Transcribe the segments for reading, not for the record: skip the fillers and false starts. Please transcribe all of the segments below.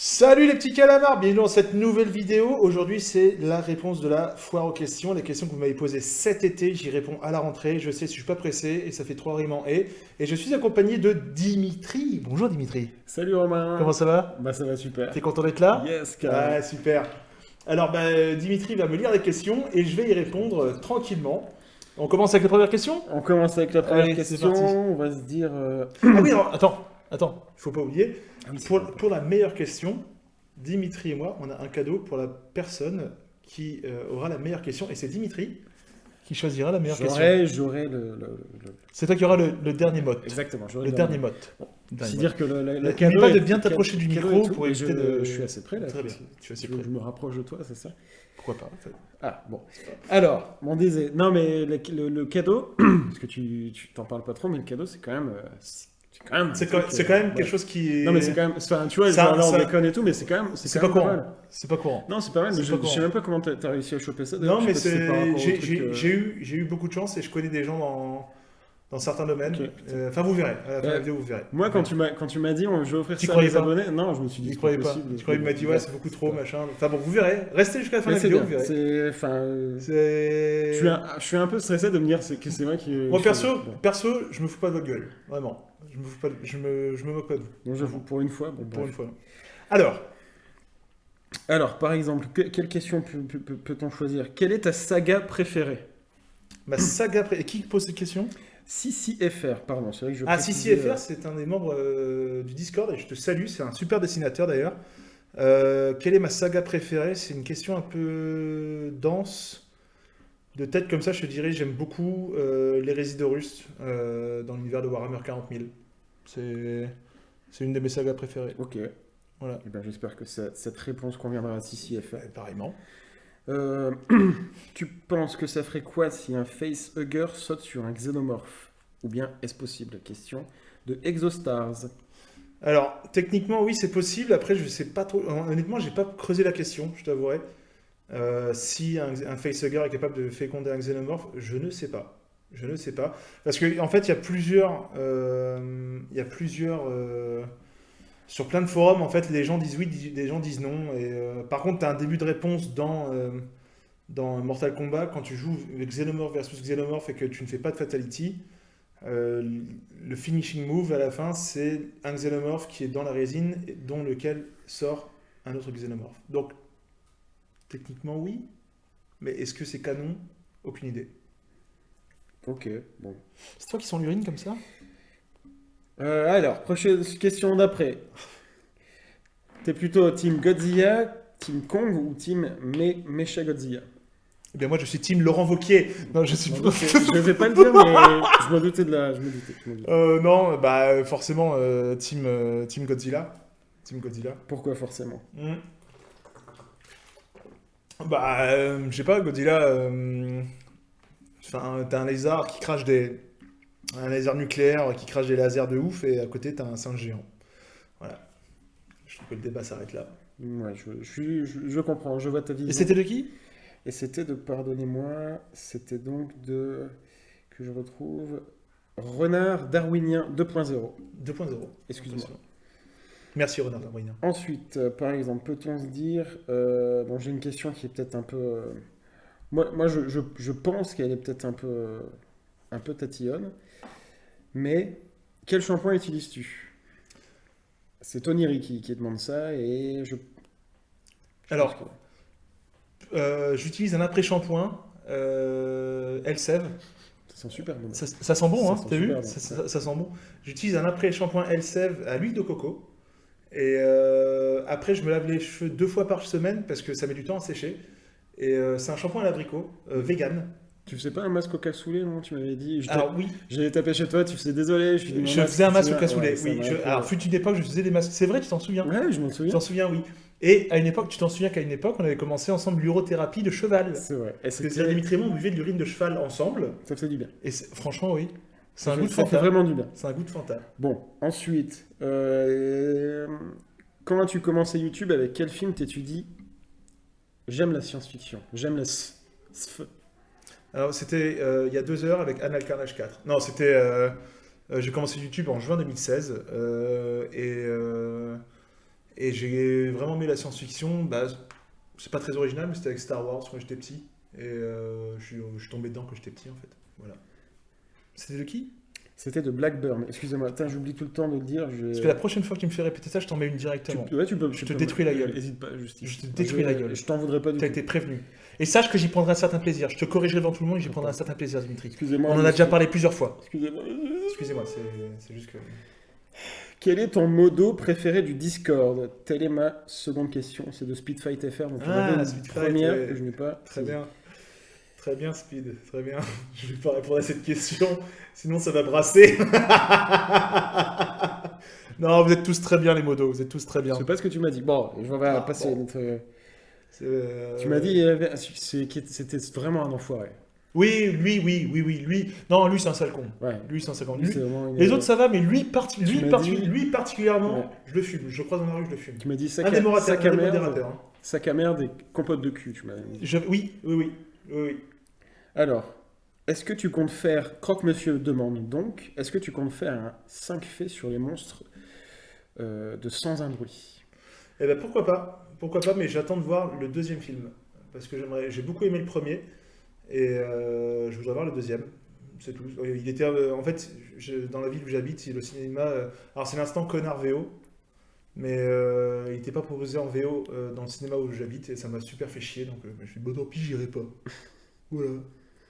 Salut les petits calamars, bienvenue dans cette nouvelle vidéo. Aujourd'hui, c'est la réponse de la foire aux questions. Les questions que vous m'avez posées cet été, j'y réponds à la rentrée. Je sais, je suis pas pressé et ça fait 3 rimes en et. Et je suis accompagné de Dimitri. Bonjour Dimitri. Salut Romain. Comment ça va? Bah ça va super. T'es content d'être là? Yes, carrément. Ah, super. Alors, Dimitri va me lire les questions et je vais y répondre tranquillement. On commence avec la première question? On commence avec la première Allez, c'est question. parti. On va se dire. Ah oui, alors, attends, il faut pas oublier. Ah oui, c'est Pour, vrai. pour la meilleure question, Dimitri et moi, on a un cadeau pour la personne qui aura la meilleure question. Et c'est Dimitri qui choisira la meilleure question. J'aurai C'est toi qui auras le dernier mot. Exactement, j'aurai Le dernier mot. Dernier C'est mot. dire que le N'oublie cadeau. pas de est- bien le t'approcher du cadeau micro et tout, pour et éviter de... je suis assez près là. Très bien, tu es assez Tu veux prêt. que je me rapproche de toi, c'est ça? Pourquoi pas en fait. Ah, bon. Alors, on disait. Non, mais le cadeau, parce que tu t'en parles pas trop, mais le cadeau, c'est quand même. C'est quand même. un C'est truc, quand même ouais. quelque chose qui est... Non, mais c'est quand même. Enfin, tu vois, Ça- genre, là, on ça- déconne et tout, mais c'est quand même. C'est quand pas même courant. mal. C'est pas courant. Non, c'est pas mal, mais C'est pas je sais courant. même pas comment t'as réussi à choper ça. D'ailleurs, Non, je mais sais pas si c'est par rapport au truc, j'ai eu beaucoup de chance et je connais des gens dans certains domaines. Ok. Enfin, vous verrez. À la fin de la Ouais. vidéo, vous verrez. Moi, quand tu m'as dit, je vais offrir T'y ça à croyais mes pas? abonnés, non, je me suis dit, Tu c'est croyais pas? possible. Tu croyais, il m'a dit, ouais, c'est beaucoup trop, pas- machin. Enfin bon, vous verrez. Restez jusqu'à la fin de Mais la c'est vidéo, bien. vous verrez. Enfin, C'est... je suis un peu stressé de me dire que c'est moi qui. Moi, perso, Bon. perso, je me fous pas de votre gueule. Vraiment. Je me moque pas de vous. Donc, j'avoue, pour une fois, bon, Pour bref. une fois. Alors, Alors, par exemple, quelle question peut-on choisir? Quelle est ta saga préférée? ma saga... Et qui pose cette question? CCFR, pardon, c'est vrai que je Ah, précisais, CCFR, c'est un des membres du Discord et je te salue. C'est un super dessinateur d'ailleurs. Quelle est ma saga préférée? C'est une question un peu dense. De tête comme ça, je te dirais, j'aime beaucoup l'hérésie d'Horus dans l'univers de Warhammer 40 000. C'est une de mes sagas préférées. Ok. Voilà. Eh ben, j'espère que cette réponse conviendra à CCFR. Pareillement. Euh, tu penses que ça ferait quoi si un facehugger saute sur un xénomorphe? Ou bien est-ce possible? Question de Exostars. Alors, techniquement, oui, c'est possible. Après, je sais pas trop. Honnêtement, j'ai pas creusé la question, je t'avouerai. Si un facehugger est capable de féconder un xénomorphe, je ne sais pas. Je ne sais pas. Parce qu'en en fait, il y a plusieurs. Sur plein de forums, en fait, les gens disent oui, des gens disent non. Et, par contre, tu as un début de réponse dans Mortal Kombat, quand tu joues Xenomorph versus Xenomorph et que tu ne fais pas de fatality, le finishing move à la fin, c'est un Xenomorph qui est dans la résine, dont lequel sort un autre Xenomorph. Donc, techniquement, oui. Mais est-ce que c'est canon? Aucune idée. Ok, bon. C'est toi qui sens l'urine comme ça? Alors, prochaine question d'après. T'es plutôt team Godzilla, team Kong ou team Mecha Godzilla? Eh bien, moi, je suis team Laurent Wauquiez. Non, je suis Je pas... m'en doutais. Je vais pas le dire, mais je me doutais de la. Je me doutais. Non, bah forcément team Godzilla. Team Godzilla. Pourquoi forcément? Hmm. Bah, je sais pas, Godzilla. Enfin, t'as un lézard qui crache des. Un lézard nucléaire qui crache des lasers de ouf, et à côté, t'as un singe géant. Voilà. Je trouve que le débat s'arrête là. Ouais, je comprends, je vois ta vision. Et c'était de qui? Et c'était de, pardonnez-moi, c'était donc de, que je retrouve, Renard Darwinien 2.0. 2.0. Excuse-moi. Merci, Renard Darwinien. Ensuite, par exemple, peut-on se dire, bon, j'ai une question qui est peut-être un peu, moi je pense qu'elle est peut-être un peu tatillonne, mais quel shampoing utilises-tu? C'est Tony Ricky qui demande ça, et je Alors, pense que- j'utilise un après-shampoing Elseve. ça sent super bon. Ça sent bon, Ça hein, sent t'as vu? super bon. Ça sent bon. J'utilise un après-shampoing Elseve à l'huile de coco. Et après, je me lave les cheveux 2 fois par semaine parce que ça met du temps à sécher. Et c'est un shampoing à l'abricot, vegan. Tu faisais pas un masque au cassoulet, non? Tu m'avais dit. Alors oui, J'allais taper chez toi, tu faisais désolé, je je faisais un masque au Ouais, cassoulet. ça Oui, m'a un peu- alors fut une époque, je faisais des masques. C'est vrai, tu t'en souviens? Ouais, je m'en Tu souviens. t'en souviens, oui. Et à une époque, tu t'en souviens qu'à une époque, on avait commencé ensemble l'urothérapie de cheval. C'est vrai. Et Parce que Dimitri et moi, on buvait de l'urine de cheval ensemble. ça faisait du bien. Et franchement, oui. C'est un goût de Ça fait Fanta. vraiment du bien. C'est un goût de Fanta. Bon, ensuite, quand as-tu commencé YouTube? Avec quel film t'es-tu dit j'aime la science-fiction, j'aime la sf. Alors, c'était il y a 2 heures avec Anal Carnage 4. Non, c'était. j'ai commencé YouTube en juin 2016. Et j'ai vraiment aimé la science-fiction. Bah, c'est pas très original, mais c'était avec Star Wars quand j'étais petit. Et je suis tombé dedans quand j'étais petit, en fait. Voilà. C'était de qui? C'était de Blackburn. Excusez-moi, putain, j'oublie tout le temps de le dire. Parce que la prochaine fois que tu me fais répéter ça, je t'en mets une directement. Ouais, tu peux. Je tu te peux détruis la gueule. Hésite pas, Justice. Je te détruis la gueule. Je t'en voudrais pas du Tu as tout. été prévenu. Et sache que j'y prendrai un certain plaisir. Je te corrigerai devant tout le monde et j'y prendrai un certain plaisir, Dimitri. Excusez-moi. On en a déjà parlé plusieurs fois. Excusez-moi. Excusez-moi, c'est juste que... Quel est ton modo préféré du Discord? Telle est ma seconde question. C'est de Speedfight FR. Donc, une Speedfight, première ouais. que je n'ai pas. Très bien. Très bien, Speed. Très bien. Je vais pas répondre à cette question, sinon ça va brasser. Non, vous êtes tous très bien, les modos. Vous êtes tous très bien. C'est pas ce que tu m'as dit. Bon, je vais passer bon. notre... Tu m'as dit c'était vraiment un enfoiré. Oui, lui. Non, lui, c'est un sale con. Ouais. Lui, c'est un sale con. Lui, c'est vraiment une- Les autres, ça va, mais lui dit- particulièrement, Ouais. je le fume. Je le croise dans la rue, je le fume. Tu m'as dit Un des modérateurs. Hein. sac à merde et compote de cul, tu m'as dit. Oui. Alors, est-ce que tu comptes faire... Croque-Monsieur demande donc, est-ce que tu comptes faire un 5 faits sur les monstres de Sans un bruit? Eh ben pourquoi pas, mais j'attends de voir le deuxième film. Parce que j'ai beaucoup aimé le premier, et je voudrais voir le deuxième. C'est tout. Il était, en fait, dans la ville où j'habite, le cinéma... alors c'est l'instant connard VO, mais il n'était pas proposé en VO dans le cinéma où j'habite, et ça m'a super fait chier, donc je me suis dit, bon tant pis, j'irai pas. Voilà.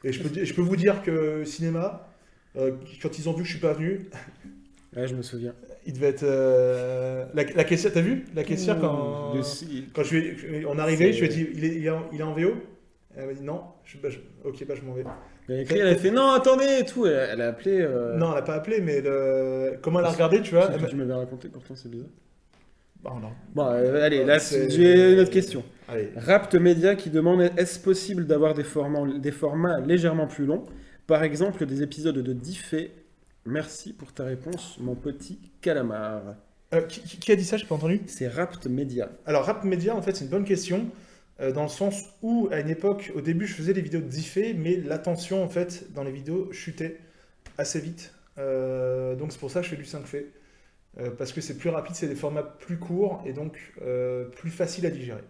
Et je peux vous dire que cinéma, quand ils ont vu que je suis pas venu, Ouais, je me souviens. il devait être... la caissière, t'as vu? La caissière, quand on est arrivé, je lui ai dit, il est en VO? Elle m'a dit non. Ok, je m'en vais. Elle a fait non, attendez et tout. Elle a appelé. Non, elle n'a pas appelé, mais comment elle a regardé, tu vois? C'est ce que tu m'avais raconté, pourtant c'est bizarre. Bon, non. Bon, allez, là, j'ai une autre question. Allez. Rapt Media qui demande est-ce possible d'avoir des formats légèrement plus longs? Par exemple, des épisodes de 10 faits. Merci pour ta réponse, mon petit calamar. Qui a dit ça? J'ai pas entendu. C'est Rapt Media. Alors, Rap Media, en fait, c'est une bonne question. Dans le sens où, à une époque, au début, je faisais des vidéos de 10 faits, mais l'attention, en fait, dans les vidéos, chutait assez vite. Donc, c'est pour ça que je fais du 5 faits. Parce que c'est plus rapide, c'est des formats plus courts et donc plus faciles à digérer.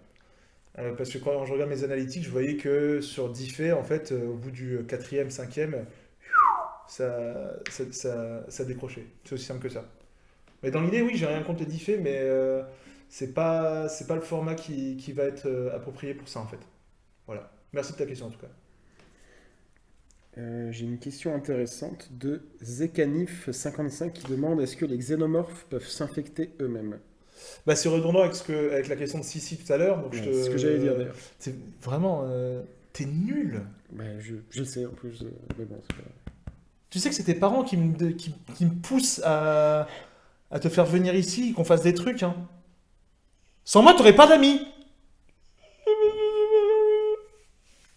Parce que quand je regarde mes analytiques, je voyais que sur 10 faits, en fait, au bout du 4e, 5e, ça décrochait. C'est aussi simple que ça. Mais dans l'idée, oui, j'ai rien contre les 10 faits, mais c'est pas le format qui va être approprié pour ça, en fait. Voilà. Merci de ta question, en tout cas. J'ai une question intéressante de Zekanif55 qui demande est-ce que les xénomorphes peuvent s'infecter eux-mêmes? Bah, c'est redondant avec la question de Sissi tout à l'heure. Donc c'est ce que j'allais dire d'ailleurs. C'est vraiment... t'es nul. Bah, je sais en plus, mais bon, c'est pas... Tu sais que c'est tes parents qui me poussent à te faire venir ici, qu'on fasse des trucs. Hein. Sans moi, t'aurais pas d'amis.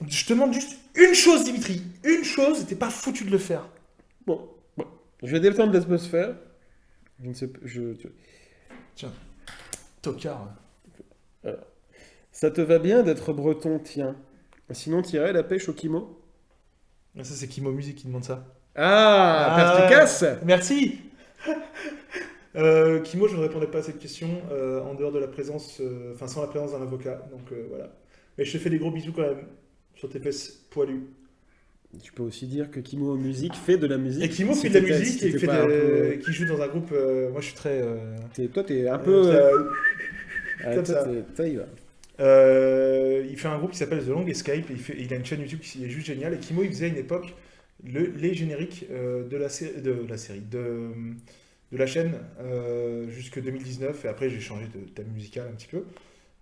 Je te demande juste une chose, Dimitri. Une chose, et t'es pas foutu de le faire. Bon. Je vais détendre l'atmosphère. Je ne sais pas... Tiens, tocard. Alors. Ça te va bien d'être breton, tiens. Sinon, t'irais la pêche au Kimo? Ça, c'est Kimo Music qui demande ça. Perspicace. Merci. Kimo, je ne répondais pas à cette question en dehors de la présence, sans la présence d'un avocat. Donc voilà. Mais je te fais des gros bisous quand même sur tes fesses poilues. Tu peux aussi dire que Kimo Music fait de la musique. Et Kimo fait de la musique et qui joue dans un groupe. Moi, je suis très. Toi, t'es un peu. Comme ça. Toi, il va. Il fait un groupe qui s'appelle The Long Escape. Il a une chaîne YouTube qui est juste géniale. Et Kimo, il faisait à une époque les génériques de la chaîne jusque 2019. Et après, j'ai changé de thème musical un petit peu.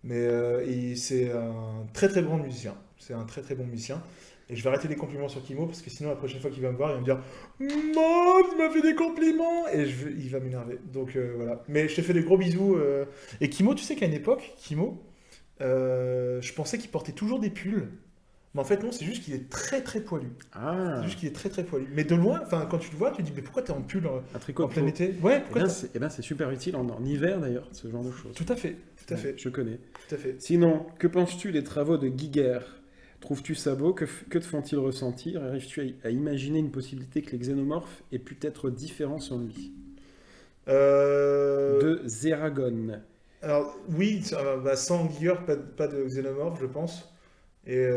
Mais c'est un très très grand musicien. C'est un très très bon musicien. Et je vais arrêter les compliments sur Kimo parce que sinon la prochaine fois qu'il va me voir, il va me dire Maud, il m'a fait des compliments et il va m'énerver. Donc voilà. Mais je te fais des gros bisous. Et Kimo, tu sais qu'à une époque, Kimo, je pensais qu'il portait toujours des pulls. Mais en fait non, c'est juste qu'il est très très poilu. Ah. C'est juste qu'il est très très poilu. Mais de loin, quand tu le vois, tu te dis mais pourquoi t'es en pull un tricot en plein été? Ouais, c'est super utile en hiver d'ailleurs, ce genre de choses. Tout à fait. Je connais. Tout à fait. Sinon, que penses-tu des travaux de Giger? Trouves-tu ça beau? Que te font-ils ressentir? Arrives-tu à imaginer une possibilité que les xénomorphes aient pu être différents sans lui? De Zeragon. Alors, oui, sans Giger, pas de Xenomorph, je pense. Et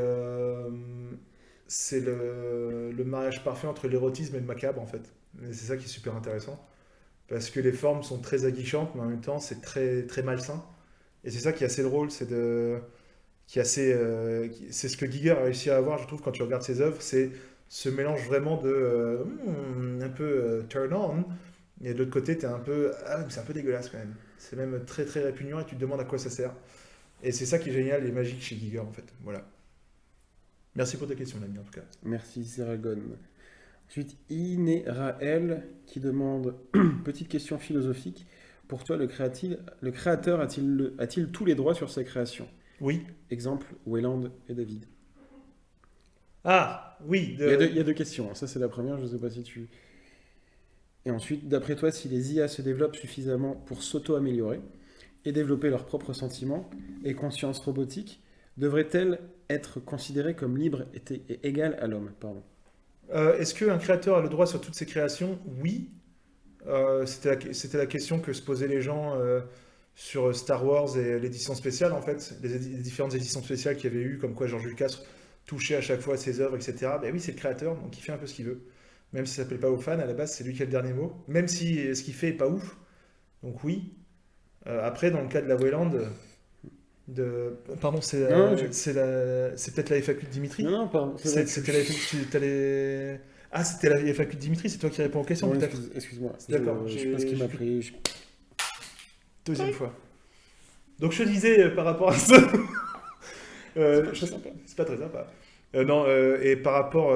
c'est le mariage parfait entre l'érotisme et le macabre, en fait. Et c'est ça qui est super intéressant. Parce que les formes sont très aguichantes, mais en même temps, c'est très, très malsain. Et c'est ça qui est assez drôle, c'est ce que Giger a réussi à avoir, je trouve, quand tu regardes ses œuvres, c'est ce mélange vraiment de un peu turn on, et de l'autre côté, t'es un peu, ah, mais c'est un peu dégueulasse quand même. C'est même très très répugnant et tu te demandes à quoi ça sert. Et c'est ça qui est génial et magique chez Giger en fait. Voilà. Merci pour ta question, l'ami, en tout cas. Merci Zeragon. Ensuite, Inerael qui demande petite question philosophique. Pour toi, le créateur a-t-il tous les droits sur sa création? Oui. Exemple, Wayland et David. Ah, oui. Il y a deux questions. Ça, c'est la première. Je ne sais pas si tu. Et ensuite, d'après toi, si les IA se développent suffisamment pour s'auto-améliorer et développer leurs propres sentiments et conscience robotique, devraient-elles être considérées comme libres et égales à l'homme? Pardon. Est-ce qu'un créateur a le droit sur toutes ses créations? Oui. C'était la question que se posaient les gens sur Star Wars et l'édition spéciale, en fait. Les différentes éditions spéciales qu'il y avait eu, comme quoi George Lucas touchait à chaque fois à ses œuvres, etc. Ben oui, c'est le créateur, donc il fait un peu ce qu'il veut. Même si ça ne s'appelle pas aux fans, à la base, c'est lui qui a le dernier mot. Même si ce qu'il fait est pas ouf. Donc oui. Après, dans le cas de la Wayland, pardon, Non, c'est peut-être la FAQ de Dimitri? non, pardon. C'était la FAQ, Ah, c'était la FAQ de Dimitri, c'est toi qui réponds aux questions, Non, peut-être? excuse-moi. D'accord, Je sais pas ce qui m'a pris. Deuxième fois. Donc je te disais par rapport à ça. C'est pas très sympa. C'est pas très sympa. Non, et par rapport,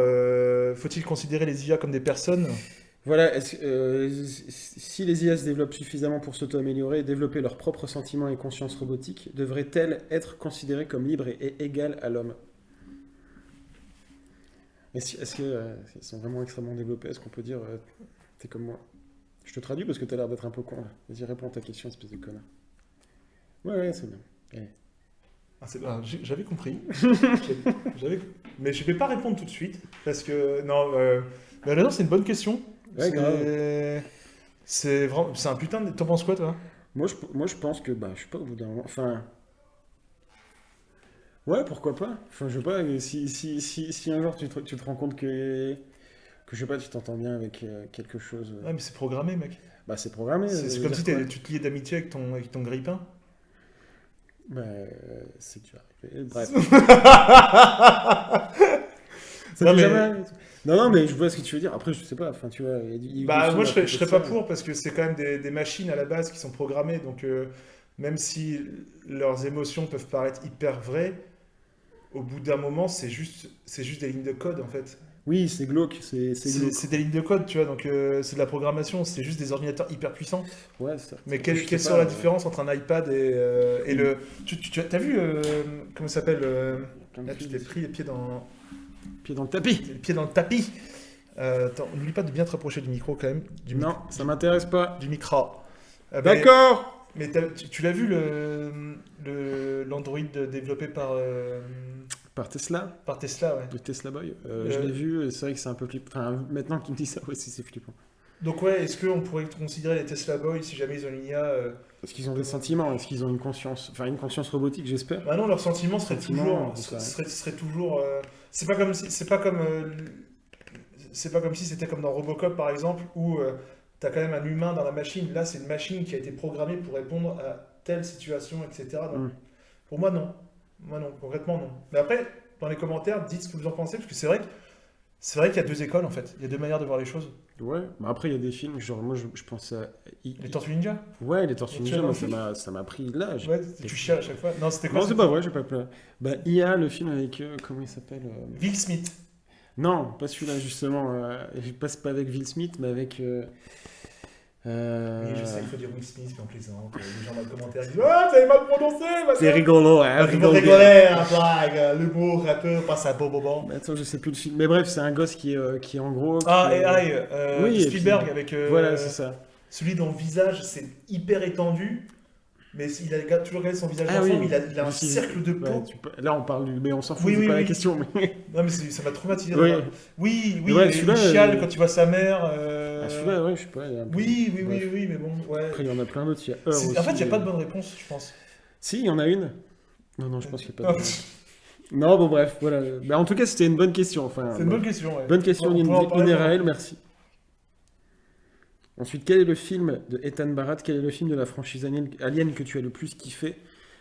faut-il considérer les IA comme des personnes? Voilà, si les IA se développent suffisamment pour s'auto-améliorer et développer leurs propres sentiments et conscience robotique, devraient-elles être considérées comme libres et égales à l'homme? Est-ce qu'elles sont vraiment extrêmement développées? Est-ce qu'on peut dire t'es comme moi? Je te traduis parce que t'as l'air d'être un peu con là. Vas-y, réponds à ta question, espèce de connard. Ouais, c'est bien. Allez. J'avais compris. Mais je vais pas répondre tout de suite parce que non. Non, c'est une bonne question. Ouais, grave. C'est un putain de. T'en penses quoi, toi? Moi, je pense que, je sais pas, au bout d'un moment. Enfin. Ouais, pourquoi pas? Enfin, je sais pas, si un jour tu te rends compte que je sais pas, tu t'entends bien avec quelque chose. Ouais, mais c'est programmé, mec. C'est programmé. C'est comme si tu te liais d'amitié avec ton grille-pain. C'est déjà arrivé. Bref. Non, mais... non, mais je vois ce que tu veux dire. Après, je sais pas. Enfin, tu vois, moi, je serais pas pour parce que c'est quand même des machines à la base qui sont programmées. Donc, même si leurs émotions peuvent paraître hyper vraies, au bout d'un moment, c'est juste des lignes de code en fait. Oui, c'est glauque. C'est des lignes de code, tu vois. Donc, c'est de la programmation. C'est juste des ordinateurs hyper puissants. Ouais, ça. Mais quelle serait la différence entre un iPad et le. T'as vu comment ça s'appelle là, tu t'es pris les pieds dans. Pied dans le tapis. Les pieds dans le tapis. Attends, n'oublie pas de bien te rapprocher du micro quand même. Non, ça m'intéresse pas. Du micro. D'accord. Mais tu l'as vu l'Android développé par Tesla. Par Tesla, ouais. Le Tesla Boy. Je l'ai vu, et c'est vrai que c'est un peu flippant. Enfin, maintenant que tu me dis ça, ouais, c'est flippant. Donc ouais, est-ce qu'on pourrait considérer les Tesla Boy si jamais ils ont une IA Est-ce qu'ils ont des sentiments? Est-ce qu'ils ont une conscience? Enfin, une conscience robotique, j'espère. Bah non, leurs sentiments seraient toujours... C'est pas comme si c'était comme dans Robocop, par exemple, où t'as quand même un humain dans la machine. Là, c'est une machine qui a été programmée pour répondre à telle situation, etc. Donc, pour moi, non. Moi, non. Concrètement, non. Mais après, dans les commentaires, dites ce que vous en pensez, parce que c'est vrai qu'il y a deux écoles, en fait. Il y a deux manières de voir les choses. Ouais, mais après, il y a des films, genre, moi, je pense à... Les Tortues Ninja? Ouais, les Tortues Ninja, moi, ça m'a pris l'âge. Ouais, tu chiales à chaque fois. Non, c'était quoi? Non, c'est pas vrai, j'ai pas peur. IA, le film avec... comment il s'appelle Will Smith. Non, pas celui-là, justement. Je passe pas avec Will Smith, mais avec... Oui, je sais, il faut dire Will Smith, puis on plaisante. Les gens dans les commentaires disent « Ah, vous avez mal prononcé !» C'est rigolo, hein. Rigoler, un blague. L'humour, rappeur, passe à Bobo. Attends, je sais plus le film. Mais bref, c'est un gosse qui est en gros... oui, Spielberg, avec... voilà, c'est ça. Celui dont le visage, c'est hyper étendu, mais il a toujours gardé son visage d'enfant, oui. mais il a un cercle de peau. Là, on parle du... Mais on s'en fout, c'est pas la question. Mais... Non, mais ça m'a traumatisé. Oui, il celui-là, chiale quand tu vois sa mère. Ah, celui-là, ouais, je sais pas. Il y a un peu... Bref. Oui, mais bon, ouais. Après, il y en a plein d'autres. Il y a Heure En fait, il n'y aussi. a pas de bonne réponse, je pense. Si, il y en a une. Non, je pense qu'il n'y a pas Ah, de... Non, bon, bref, voilà. Bah, en tout cas, c'était une bonne question. Enfin, c'est une bonne question, ouais. bonne question, On pourra en parler Ineraël, merci. Ensuite, quel est le film de Ethan Barat? Quel est le film de la franchise Alien que tu as le plus kiffé?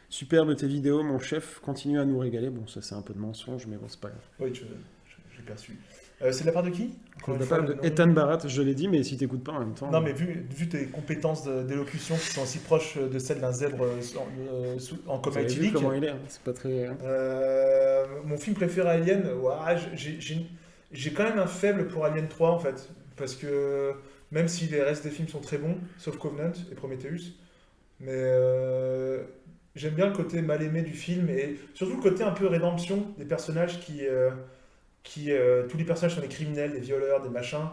Superbe tes vidéos, mon chef. Continue à nous régaler. Bon, ça, c'est un peu de mensonge, mais bon, c'est pas grave. Oui, j'ai perçu. C'est de la part de qui? C'est de la part de Ethan Barat, je l'ai dit, mais si t'écoutes pas en même temps. Non, mais vu tes compétences d'élocution qui sont aussi proches de celles d'un zèbre en Vous coma avez vu éthylique. comment il est, hein, c'est pas très... Mon film préféré Alien, ouais, j'ai quand même un faible pour Alien 3 en fait. Parce que même si les restes des films sont très bons, sauf Covenant et Prometheus, mais j'aime bien le côté mal aimé du film et surtout le côté un peu rédemption des personnages tous les personnages sont des criminels, des violeurs, des machins.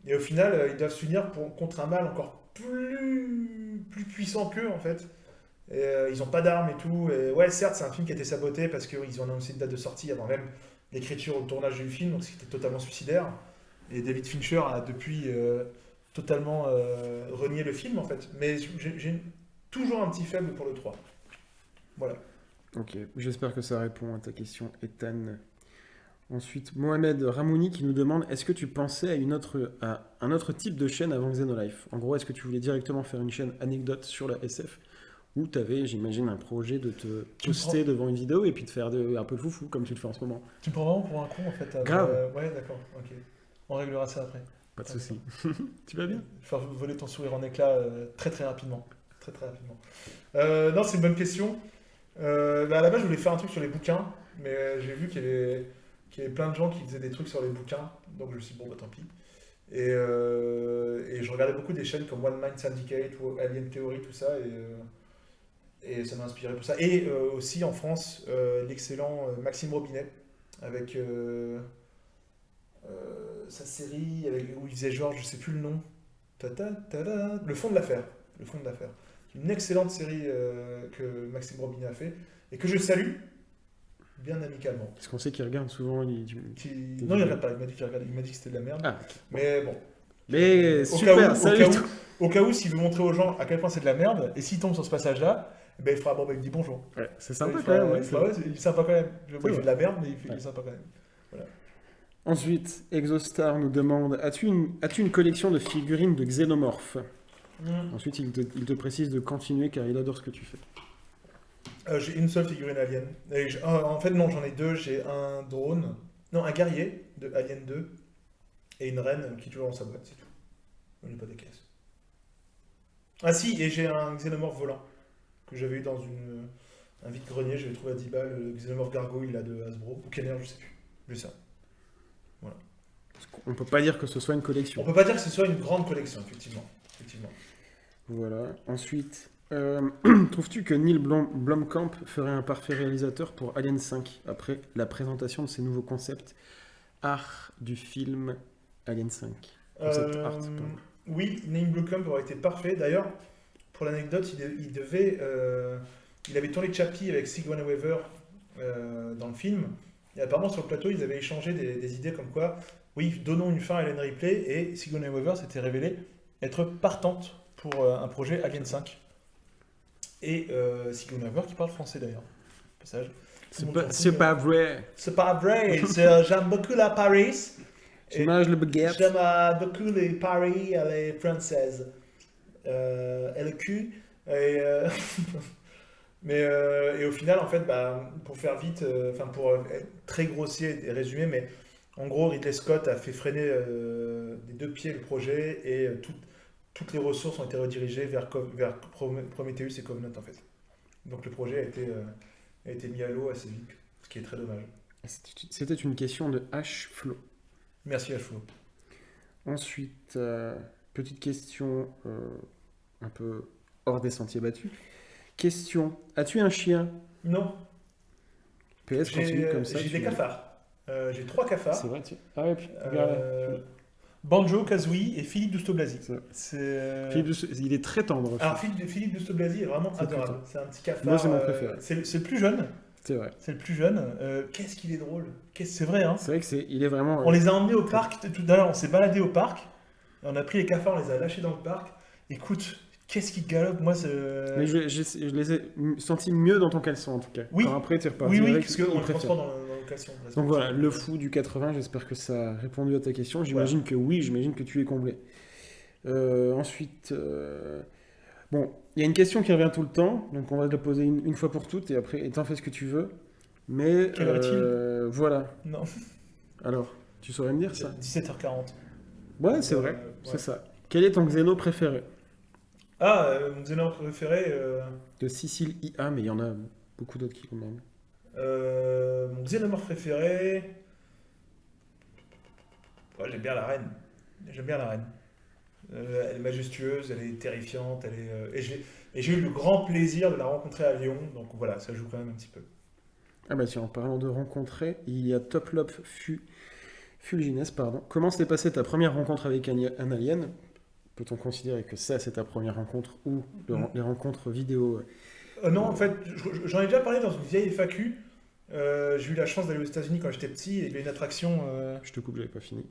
Et au final, ils doivent s'unir contre un mal encore plus puissant qu'eux en fait. Et ils n'ont pas d'armes et tout. Et ouais, certes, c'est un film qui a été saboté parce qu'ils ont annoncé une date de sortie avant même l'écriture ou le tournage du film, donc c'était totalement suicidaire. Et David Fincher a depuis totalement renié le film en fait. Mais j'ai toujours un petit faible pour le 3. Voilà. Ok, j'espère que ça répond à ta question, Ethan. Ensuite, Mohamed Ramouni qui nous demande est-ce que tu pensais à un autre type de chaîne avant Xenolife? En gros, est-ce que tu voulais directement faire une chaîne anecdote sur la SF ou tu avais, j'imagine, un projet de te poster devant une vidéo et puis de faire un peu le foufou comme tu le fais en ce moment? Tu me prends vraiment pour un con en fait. Grave. Ouais, d'accord, ok. On réglera ça après. Pas de soucis. Tu vas bien? Je vais faire voler ton sourire en éclats très très rapidement. Très très rapidement. Non, c'est une bonne question. À la base, je voulais faire un truc sur les bouquins, mais j'ai vu qu'il y avait plein de gens qui faisaient des trucs sur les bouquins, donc je me suis dit, bon, bah tant pis. Et je regardais beaucoup des chaînes comme One Mind Syndicate ou Alien Theory, tout ça, et ça m'a inspiré pour ça. Et aussi en France, l'excellent Maxime Robinet, avec sa série où il faisait genre, je sais plus le nom, Le fond de l'affaire. Le fond de l'affaire. Une excellente série que Maxime Robinet a fait, et que je salue, bien amicalement. Parce qu'on sait qu'il regarde souvent. Non, il regarde pas, il m'a dit qu'il regardait, il m'a dit que c'était de la merde. Ah. Mais bon. Mais super, salut. Au cas où, s'il veut montrer aux gens à quel point c'est de la merde, et s'il tombe sur ce passage-là, eh ben, il fera bon, ben, il dit bonjour. Ouais, c'est sympa quand même. Ouais, il est sympa quand même. Il fait de la merde, mais il est sympa quand même. Voilà. Ensuite, Exostar nous demande as-tu une collection de figurines de xénomorphes? Ensuite, il te précise de continuer car il adore ce que tu fais. J'ai une seule figurine Alien. En fait, non, j'en ai deux. J'ai un drone, non, un guerrier de Alien 2 et une reine qui est toujours dans sa boîte, c'est tout. On n'est pas des caisses. Ah si, et j'ai un xénomorphe volant que j'avais eu dans un vide-grenier. J'avais trouvé à 10 balles, le xénomorphe gargouille là, de Hasbro, ou Kenner, je sais plus. J'ai ça. Voilà. On peut pas dire que ce soit une collection. On peut pas dire que ce soit une grande collection, effectivement. Voilà. Ensuite, trouves-tu que Neil Blomkamp ferait un parfait réalisateur pour Alien 5 après la présentation de ses nouveaux concepts art du film Alien 5? Concept art, pardon. Oui, Neil Blomkamp aurait été parfait. D'ailleurs, pour l'anecdote, il avait tourné Chappie avec Sigourney Weaver dans le film. Et apparemment, sur le plateau, ils avaient échangé des idées comme quoi, oui, donnons une fin à Ellen Ripley, et Sigourney Weaver s'était révélée être partante pour un projet Alien 5. Et Sigourney Weaver qui parle français d'ailleurs. Passage. C'est pas vrai. C'est pas vrai. J'aime beaucoup la Paris. Tu manges le baguette. J'aime beaucoup les Paris, elle est française. Elle est cul. Et au final, en fait, pour faire vite, pour être très grossier et résumé, mais en gros, Ridley Scott a fait freiner des deux pieds le projet et toutes les ressources ont été redirigées vers Prometheus et Covenant, en fait. Donc le projet a été mis à l'eau assez vite, ce qui est très dommage. C'était une question de H-Flow. Merci H-Flow. Ensuite, petite question un peu hors des sentiers battus. Question, as-tu un chien? Non. PS, continue comme ça. J'ai des cafards. J'ai 3 cafards. C'est vrai, ah ouais, puis, regarde. Banjo, Kazooie et Philippe Dousto-Blazy. Il est très tendre. Alors Philippe Dousto-Blazy est vraiment adorable. C'est un petit cafard. Moi, c'est mon préféré. C'est le plus jeune. C'est vrai. C'est le plus jeune. Qu'est-ce qu'il est drôle. C'est vrai, hein. C'est vrai il est vraiment... On les a emmenés au parc tout à l'heure. On s'est baladé au parc. On a pris les cafards, on les a lâchés dans le parc. Écoute, qu'est-ce qui galope, moi, Mais je les ai sentis mieux dans ton caleçon en tout cas. Oui. Quand après, tu es reparti Oui, avec, parce il qu'on le préfère. transporte dans le caleçon. Donc voilà, le fou du 80, j'espère que ça a répondu à ta question. J'imagine que oui, j'imagine que tu es comblé. Ensuite, bon, il y a une question qui revient tout le temps, donc on va te la poser une fois pour toutes et après, t'en fais ce que tu veux. Mais Quelle heure est-il? voilà. Non, Alors, tu saurais me dire ça? 17h40. Ouais, c'est vrai, Ouais. c'est ça. Quel est ton xéno préféré? Ah, mon xénomorphe préféré, De Cécile IA, mais il y en a beaucoup d'autres qui commandent. mon xénomorphe préféré. Ouais, j'aime bien la reine. J'aime bien la reine. Elle est majestueuse, elle est terrifiante, et j'ai eu le grand plaisir de la rencontrer à Lyon, donc voilà, ça joue quand même un petit peu. Ah bah tiens, en parlant de rencontrer, il y a Toplop Fulgines, pardon. Comment s'est passée ta première rencontre avec un alien? Peut-on considérer que ça, c'est ta première rencontre ou les rencontres vidéo? Non, en fait, j'en ai déjà parlé dans une vieille FAQ. J'ai eu la chance d'aller aux États-Unis quand j'étais petit, et il y avait une attraction. Je te coupe, j'avais pas fini.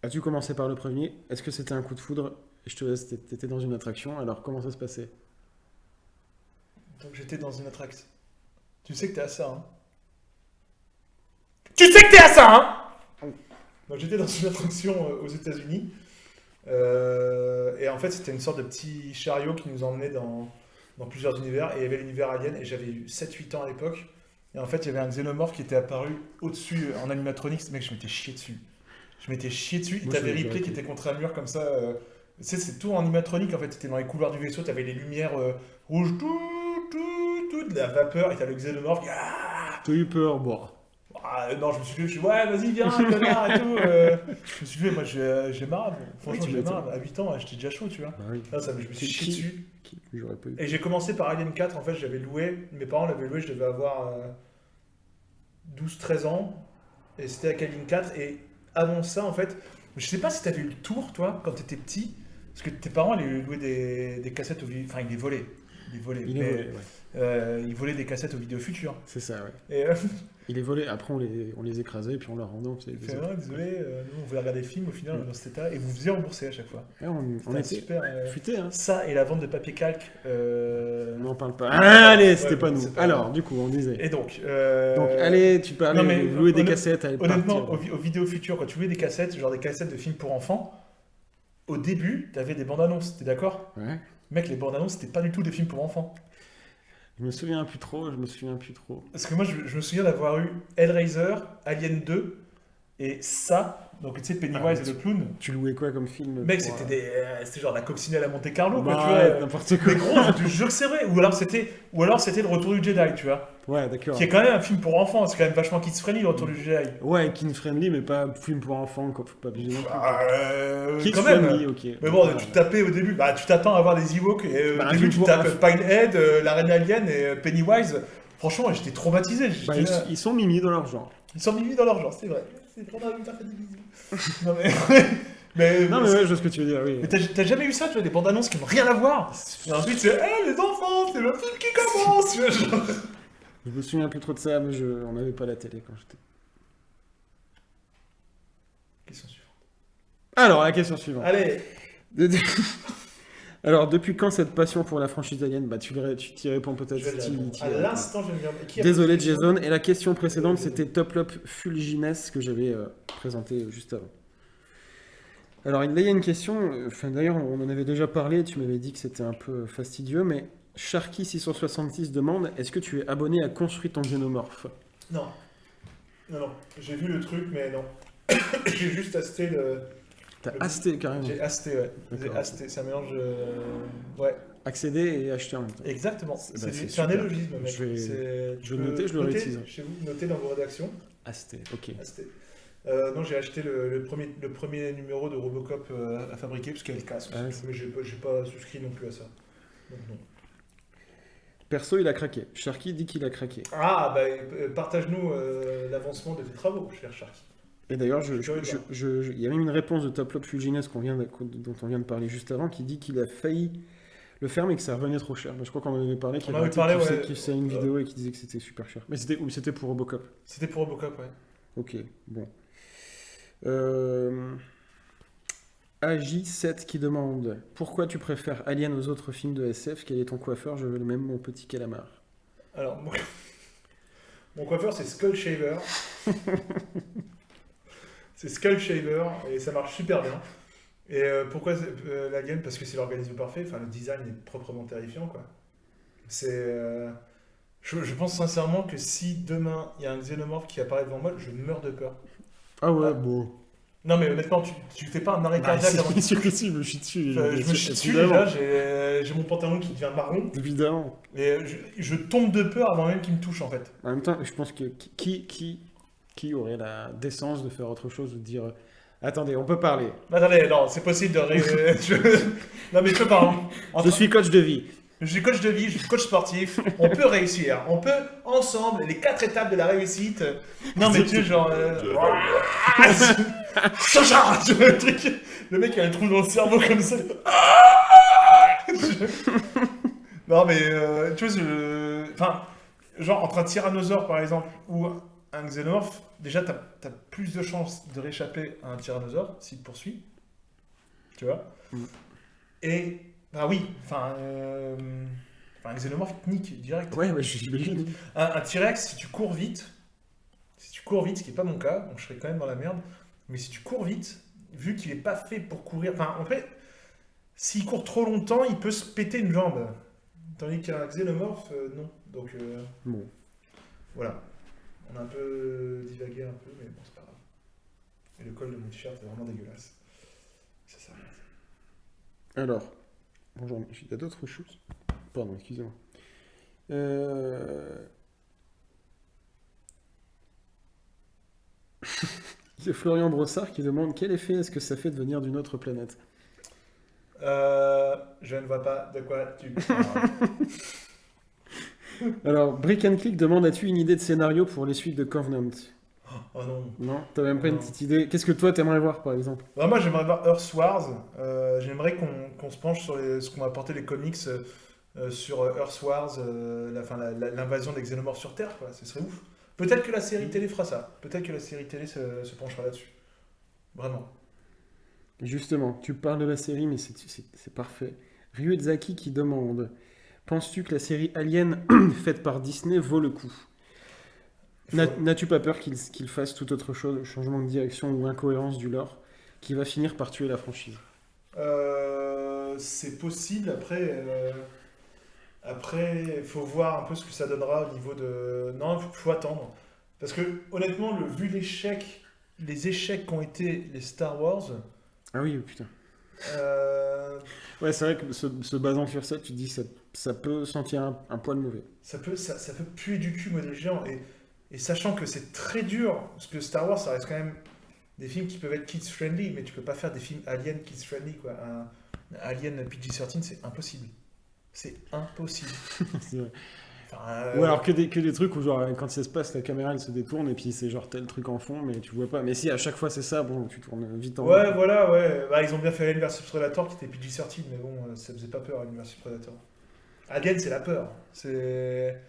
As-tu commencé par le premier? Est-ce que c'était un coup de foudre? Je te laisse, t'étais dans une attraction, alors comment ça se passait? Donc j'étais dans une attraction. Tu sais que t'es à ça, hein? Tu sais que t'es à ça, hein? Donc j'étais dans une attraction aux États-Unis. Et en fait, c'était une sorte de petit chariot qui nous emmenait dans plusieurs univers. Et il y avait l'univers Alien, et j'avais eu 7-8 ans à l'époque. Et en fait, il y avait un xénomorphe qui était apparu au-dessus en animatronics. Mec, je m'étais chié dessus. Je m'étais chié dessus. Et Moi, t'avais j'aurais Ripley qui pu. était contre un mur comme ça. Tu sais, c'est tout en animatronique. En fait, t'étais dans les couloirs du vaisseau. T'avais les lumières rouges, de la vapeur. Et t'as le xénomorphe qui. Ah, T'as eu peur, bon. non, je me suis levé, je suis ouais, vas-y, viens, connard et tout. Je me suis levé, moi j'ai marre. Franchement, tu j'ai m'étonnes. marre. À 8 ans, j'étais déjà chaud, tu vois. Bah oui. Là, je me suis chié dessus. J'aurais pas eu. Et j'ai commencé par Alien 4. En fait, j'avais loué. Mes parents l'avaient loué, je devais avoir 12-13 ans. Et c'était avec Alien 4. Et avant ça, en fait, je sais pas si t'avais eu le tour, toi, quand t'étais petit. Parce que tes parents allaient louer des cassettes Enfin, ils les volaient. Ils les volaient. Il est Mais, volé, ouais. ils volaient des cassettes aux vidéos futures. C'est ça, ouais. Et Il est volé, après on les écrasait et puis on leur rendait. On faisait il des fait, autres. ouais, désolé, nous on voulait regarder le film, au final on est dans cet état, et vous faisiez rembourser à chaque fois. Ouais, on C'était était super. futés, hein. Ça et la vente de papier calque. On n'en parle pas. Ah, allez, c'était Ouais, pas bon, nous. c'est pas Alors, grave. du coup, on disait. Et donc. Donc, allez, tu peux Non, mais aller louer des honnête- cassettes, aller Honnêtement, partir. aux vidéos futures, quand tu louais des cassettes, genre des cassettes de films pour enfants, au début, t'avais des bandes annonces, t'es d'accord? Ouais. Mec, les bandes annonces, c'était pas du tout des films pour enfants. Je me souviens plus trop, Parce que moi, je me souviens d'avoir eu Hellraiser, Alien 2, et ça, donc tu sais, Pennywise Ah, et le clown. Tu louais quoi comme film Mec, pour, c'était genre la coccinelle à Monte Carlo, quoi, bah, tu vois. n'importe quoi. Mais gros, je te jure que c'est vrai. Ou alors c'était le Retour du Jedi, tu vois. Ouais, d'accord. Qui est quand même un film pour enfants. C'est quand même vachement kids-friendly, le Retour du Jedi. Ouais, kid friendly, mais pas film pour enfants, quoi. Faut pas abuser non plus. Kid Quand même. friendly, ok. Mais bon, Voilà. tu tapais au début. Bah, tu t'attends à voir des Ewoks. Et Bah, au un début, film tu pour tapes enfants. Pinehead, la Reine Alien et Pennywise. Franchement, j'étais traumatisé. Bah, ils sont mimi dans leur genre. Ils sont mis dans leur genre, c'est vrai. C'est vraiment une parfaite des bisous. Non, mais. Non, mais ouais, je vois ce que tu veux dire, oui. Mais t'as jamais eu ça, tu vois, des bandes annonces qui n'ont rien à voir. Et ensuite, c'est hey, les enfants, c'est le film qui commence. Tu vois, genre. Je me souviens plus trop de ça, mais on n'avait pas la télé quand j'étais. Question suivante. Alors, la question suivante. Allez. Alors, depuis quand cette passion pour la franchise Alien? Bah, tu t'y réponds peut-être. Je vais Steve, répondre. t'y À réponds. l'instant, je vais me dire. Qui a Désolé, posé cette Jason. question Et la question précédente, c'était Toplop Fulgines que j'avais présenté juste avant. Alors, là, il y a une question. Enfin, d'ailleurs, on en avait déjà parlé. Tu m'avais dit que c'était un peu fastidieux, mais Sharky666 demande est-ce que tu es abonné à Construit ton xénomorphe? Non. Non. J'ai vu le truc, mais non. J'ai juste asté le. T'as asté carrément. J'ai asté, ouais. J'ai D'accord. asté. C'est un mélange. Ouais. Accéder et acheter en même temps. Exactement. Bah, C'est c'est un super. élogisme, mec. Je vais Tu le peux noter, je le noter réutiliserai. chez vous, notez dans vos rédactions. Asté, ok. Asté. Non, j'ai acheté le premier numéro de Robocop à fabriquer, parce qu'il y a le casque. Ah, Mais j'ai pas souscrit non plus à ça. Donc, non. Perso, il a craqué. Sharky dit qu'il a craqué. Ah, bah, partage-nous l'avancement de tes travaux, cher Sharky. Et d'ailleurs, Je il y a même une réponse de Toplop Fulgines dont on vient de parler juste avant qui dit qu'il a failli le faire mais que ça revenait trop cher. Mais je crois qu'on en avait parlé, qu'il y On avait avait parlé, ouais. qui faisait une vidéo et qui disait que c'était super cher. Mais c'était pour Robocop. C'était pour Robocop, ouais. Ok, bon. AJ7 qui demande pourquoi tu préfères Alien aux autres films de SF? Quel est ton coiffeur? Je veux le même, mon petit calamar. Alors, mon coiffeur, c'est Skull Shaver. C'est Skull Shaver et ça marche super bien. Et pourquoi l'Alien? Parce que c'est l'organisme parfait. Enfin, le design est proprement terrifiant, quoi. C'est. Je pense sincèrement que si demain il y a un xénomorphe qui apparaît devant moi, je meurs de peur. Ah ouais, Ah. bon. Non, mais honnêtement, tu fais pas un arrêt Bah, cardiaque avant. c'est sûr que si, je me chie dessus. Je me chie dessus évidemment. déjà, j'ai mon pantalon qui devient marron. Évidemment. Et je tombe de peur avant même qu'il me touche en fait. En même temps, je pense que qui aurait la décence de faire autre chose ou de dire attendez, on peut parler. Attendez, non, c'est possible de. Non, mais je peux pas. Je suis coach de vie. Je suis coach de vie, je suis coach sportif. On peut réussir. On peut ensemble, les 4 étapes de la réussite. Non, mais tu sais, genre. Le truc. Le mec a un trou dans le cerveau comme ça. Non, mais tu vois, enfin, genre entre un tyrannosaure par exemple ou un xénomorphe, déjà t'as plus de chances de réchapper à un tyrannosaure s'il te poursuit. Tu vois. Et, bah oui, enfin, un xénomorphe il te nique direct. Ouais, bah, j'imagine. Un T-Rex, si tu cours vite, ce qui n'est pas mon cas, donc je serais quand même dans la merde, mais si tu cours vite, vu qu'il n'est pas fait pour courir, enfin, en fait, s'il court trop longtemps, il peut se péter une jambe. Tandis qu'un xénomorphe, non. Donc, Bon. voilà. On a un peu divagué un peu, mais bon, c'est pas grave. Et le col de mon t-shirt est vraiment dégueulasse. Ça sert à rien. Alors, bonjour, il y a d'autres choses. Pardon, excusez-moi. C'est Florian Brossard qui demande quel effet est-ce que ça fait de venir d'une autre planète? Je ne vois pas de quoi tu parles. Alors, Brick and Click demande as-tu une idée de scénario pour les suites de Covenant? Oh non. Non, t'as même pas une Non. petite idée. Qu'est-ce que toi t'aimerais voir par exemple? Bah, moi, j'aimerais voir Earth Wars. J'aimerais qu'on se penche sur ce qu'ont apporté les comics sur Earth Wars, l'invasion des xénomorphes sur Terre, quoi. Ce serait ouf. Peut-être que la série télé fera ça. Peut-être que la série télé se penchera là-dessus. Vraiment. Justement, tu parles de la série, mais c'est parfait. Ryuezaki qui demande penses-tu que la série Alien faite par Disney vaut le coup? N'as-tu pas peur qu'il fasse tout autre chose, changement de direction ou incohérence du lore, qui va finir par tuer la franchise? C'est possible. Après, il faut voir un peu ce que ça donnera au niveau de. Non, il faut attendre. Parce que, honnêtement, vu les échecs qu'ont été les Star Wars, Ah oui, putain. euh, Ouais, c'est vrai que se basant sur ça, tu te dis ça peut sentir un poil mauvais. ça peut puer du cul, modèle géant. Et sachant que c'est très dur, parce que Star Wars, ça reste quand même des films qui peuvent être kids-friendly, mais tu peux pas faire des films Alien kids-friendly, quoi. Un Alien PG-13, c'est impossible. C'est impossible. C'est vrai. Enfin, Ou alors que des trucs où genre quand ça se passe, la caméra elle se détourne et puis c'est genre tel truc en fond, mais tu vois pas. Mais si à chaque fois c'est ça, bon, tu tournes vite en Ouais, rond. voilà, ouais. Bah, ils ont bien fait Alien vs Predator qui était PG-13, mais bon, ça faisait pas peur, Alien vs Predator. Alien, c'est la peur.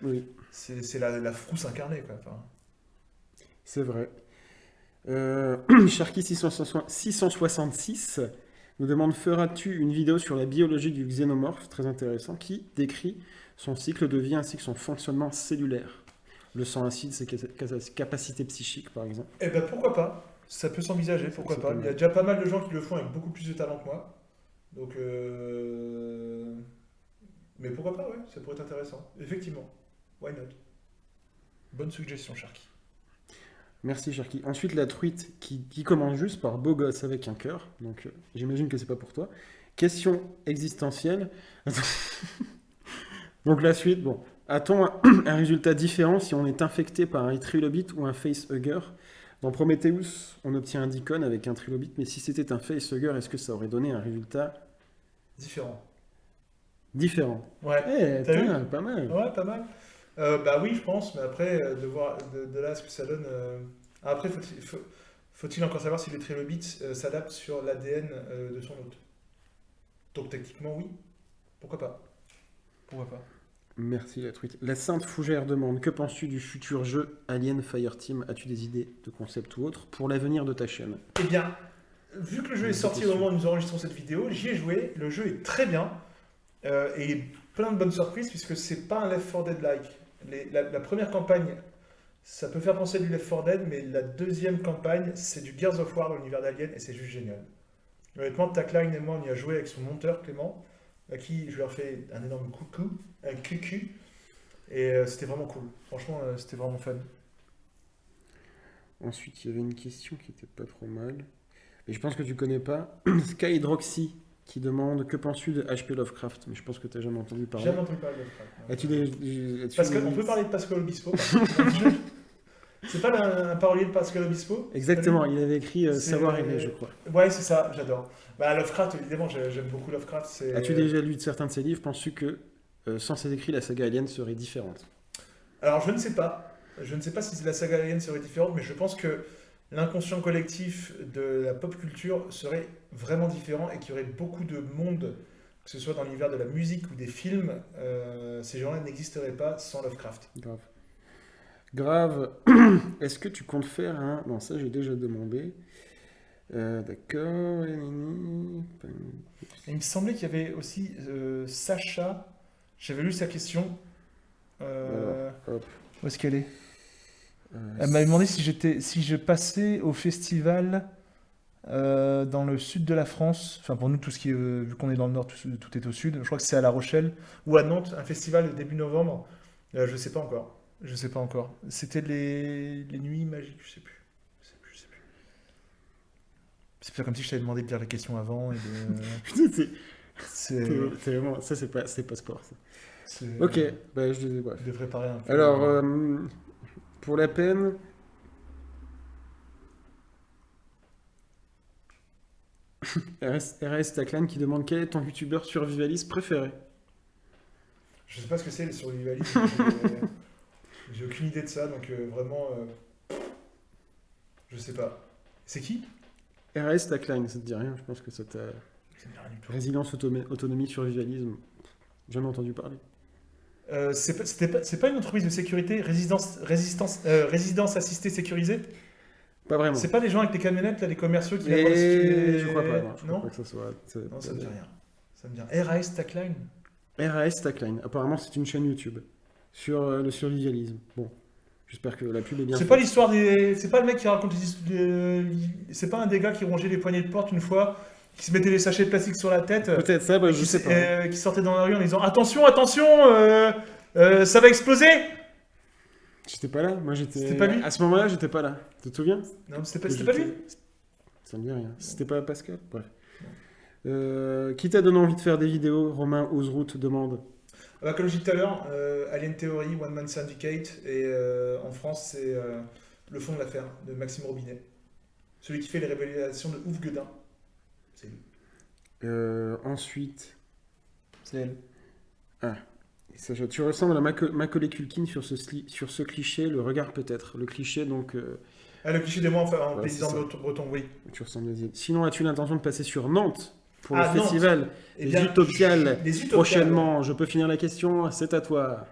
Oui, C'est la frousse incarnée, quoi. Enfin, c'est vrai. Sharky 666 nous demande feras-tu une vidéo sur la biologie du xénomorphe, très intéressant, qui décrit son cycle de vie ainsi que son fonctionnement cellulaire. Le sang acide, ses capacités psychiques par exemple. eh ben pourquoi pas? Ça peut s'envisager, pourquoi C'est pas. pas Il y a mal. déjà pas mal de gens qui le font avec beaucoup plus de talent que moi. Donc, mais pourquoi pas, ouais, ça pourrait être intéressant. Effectivement. Why not? Bonne suggestion, Sharky. Merci Sharky. Ensuite la tweet qui commence juste par beau gosse avec un cœur, donc j'imagine que c'est pas pour toi. Question existentielle. Donc la suite, bon. A-t-on un résultat différent si on est infecté par un trilobite ou un facehugger? Dans Prometheus, on obtient un deacon avec un trilobite, mais si c'était un facehugger, est-ce que ça aurait donné un résultat Différent. différent? Ouais. Eh, T'as vu? putain, pas mal. Ouais, pas mal. Bah oui, je pense, mais après, de voir de là ce que ça donne. Après, faut-il encore savoir si les trilobites s'adaptent sur l'ADN de son hôte. Donc techniquement, oui. Pourquoi pas? Pourquoi pas? Merci la tweet. La Sainte Fougère demande que penses-tu du futur jeu Alien Fireteam? As-tu des idées de concept ou autre pour l'avenir de ta chaîne? Eh bien, vu que le jeu est Des sorti au questions. moment où nous enregistrons cette vidéo, j'y ai joué. Le jeu est très bien et plein de bonnes surprises puisque c'est pas un Left 4 Dead-like. La première campagne, ça peut faire penser à du Left 4 Dead, mais la deuxième campagne, c'est du Gears of War dans l'univers d'Alien et c'est juste génial. Honnêtement, Tackline et moi, on y a joué avec son monteur Clément, à qui je leur fais un énorme coucou, un cucu, et c'était vraiment cool. Franchement, c'était vraiment fun. Ensuite, il y avait une question qui était pas trop mal. Mais je pense que tu connais pas. Skydroxy qui demande que penses-tu de HP Lovecraft? Mais je pense que tu n'as jamais entendu J'ai parler. jamais entendu parler de Lovecraft. As-tu des... Pascal, on peut parler de Pascal Obispo, par contre. C'est pas un parolier de Pascal Obispo? Exactement, il avait écrit C'est- Savoir aimer, je crois. Ouais, c'est ça, j'adore. Bah, Lovecraft, évidemment, j'aime beaucoup Lovecraft. As-tu déjà lu certains de ses livres? Penses-tu que sans ces écrits, la saga Alien serait différente? Alors, je ne sais pas. Je ne sais pas si la saga Alien serait différente, mais je pense que l'inconscient collectif de la pop culture serait vraiment différent et qu'il y aurait beaucoup de monde, que ce soit dans l'univers de la musique ou des films, ces gens-là n'existeraient pas sans Lovecraft. Grave. Grave. Est-ce que tu comptes faire un... Non, ça j'ai déjà demandé. D'accord. Et il me semblait qu'il y avait aussi Sacha. J'avais lu sa question. Alors, hop. Où est-ce qu'elle est? Euh, Elle m'avait demandé si je passais au festival dans le sud de la France. Enfin, pour nous, tout ce qui est, vu qu'on est dans le nord, tout est au sud. Je crois que c'est à La Rochelle ou à Nantes, un festival début novembre. Je sais pas encore. Je sais pas encore. C'était les nuits magiques, je sais plus. Je sais plus. C'est pas comme si je t'avais demandé de lire la question avant et de. Putain, C'est. c'est vraiment... Ça, c'est pas sport, ça. c'est- Ok, bah, bref. De préparer un peu. Alors, pour la peine... RS Taclan qui demande quel est ton youtubeur survivaliste préféré? Je sais pas ce que c'est le survivalisme. J'ai aucune idée de ça, donc vraiment. Je sais pas. C'est qui? RS Taclan, ça te dit rien? Je pense que ça t'a... Ça me dit rien du tout. Résilience, autonomie, survivalisme. Jamais entendu parler. C'est pas une entreprise de sécurité, résidence assistée sécurisée? Pas vraiment. C'est pas des gens avec des camionnettes, là, les commerciaux qui Mais apportent les- je crois pas, non. Je crois Non, pas que ça soit... non, ça me dit rien. Ça me dit rien. RAS Tackline? RAS Tacline. Apparemment, c'est une chaîne YouTube sur le survivalisme. Bon, j'espère que la pub est bien C'est faite. pas l'histoire des. C'est pas le mec qui raconte c'est pas un des gars qui rongeait les poignées de porte une fois, qui se mettait des sachets de plastique sur la tête, Peut-être ça, bah, je sais pas. qui sortait dans la rue en disant attention, attention, ça va exploser! J'étais pas là. Moi, j'étais... C'était pas lui? À ce moment-là, j'étais pas là. Tu te souviens? Non, c'était pas lui? Ça me dit rien. C'était pas Pascal? Bref. Qui t'a donné envie de faire des vidéos? Romain Ouzrout demande. Bah, comme je disais tout à l'heure, Alien Theory, One Man Syndicate, et en France, c'est Le fond de l'affaire de Maxime Robinet. Celui qui fait les révélations de Ouf Guedin. C'est lui. Ensuite, C'est elle. Sacha, tu ressembles à Macaulay Culkin sur ce cliché, le regard peut-être. Le cliché, donc, Ah, le cliché de moi en Ouais, paysan c'est ça. breton, oui. tu ressembles à Zied. Sinon, as-tu l'intention de passer sur Nantes pour Ah, le Nantes. festival Eh Les bien, Utopiales les Utopiales. prochainement? Je peux finir la question, c'est à toi.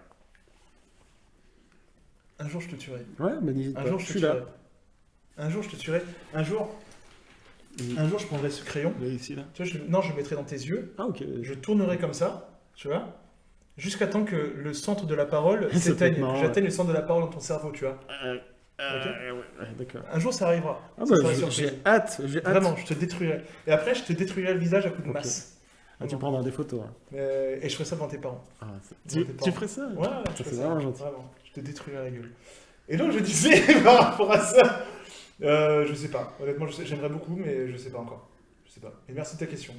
Un jour, je te tuerai. Ouais, mais n'hésite Un pas, jour, je je te suis tuerai. là. Un jour, je te tuerai. Un jour, je prendrai ce crayon. Ici, là. Tu vois, non, je le mettrai dans tes yeux. Ah, ok. Je tournerai comme ça, tu vois, jusqu'à temps que le centre de la parole Ça peut s'éteigne, être marrant, que j'atteigne le centre de la parole dans ton cerveau, tu vois. Ouais, d'accord. Un jour, ça arrivera. Ah Ça bah, sera une j'ai surprise. hâte, j'ai hâte. Vraiment, je te détruirai. Et après, je te détruirai le visage à coups de Ok. masse. Ah, tu prendras des photos. Hein. Et je ferai ça devant tes parents. Ah, Tu- tu ferais ça? Ouais, je c'est ferai ça. vraiment gentil. Vraiment, je te détruirai la gueule. Et donc, je disais, par rapport à ça, je sais pas. Honnêtement, j'aimerais beaucoup, mais je sais pas encore. Je sais pas. Et merci de ta question.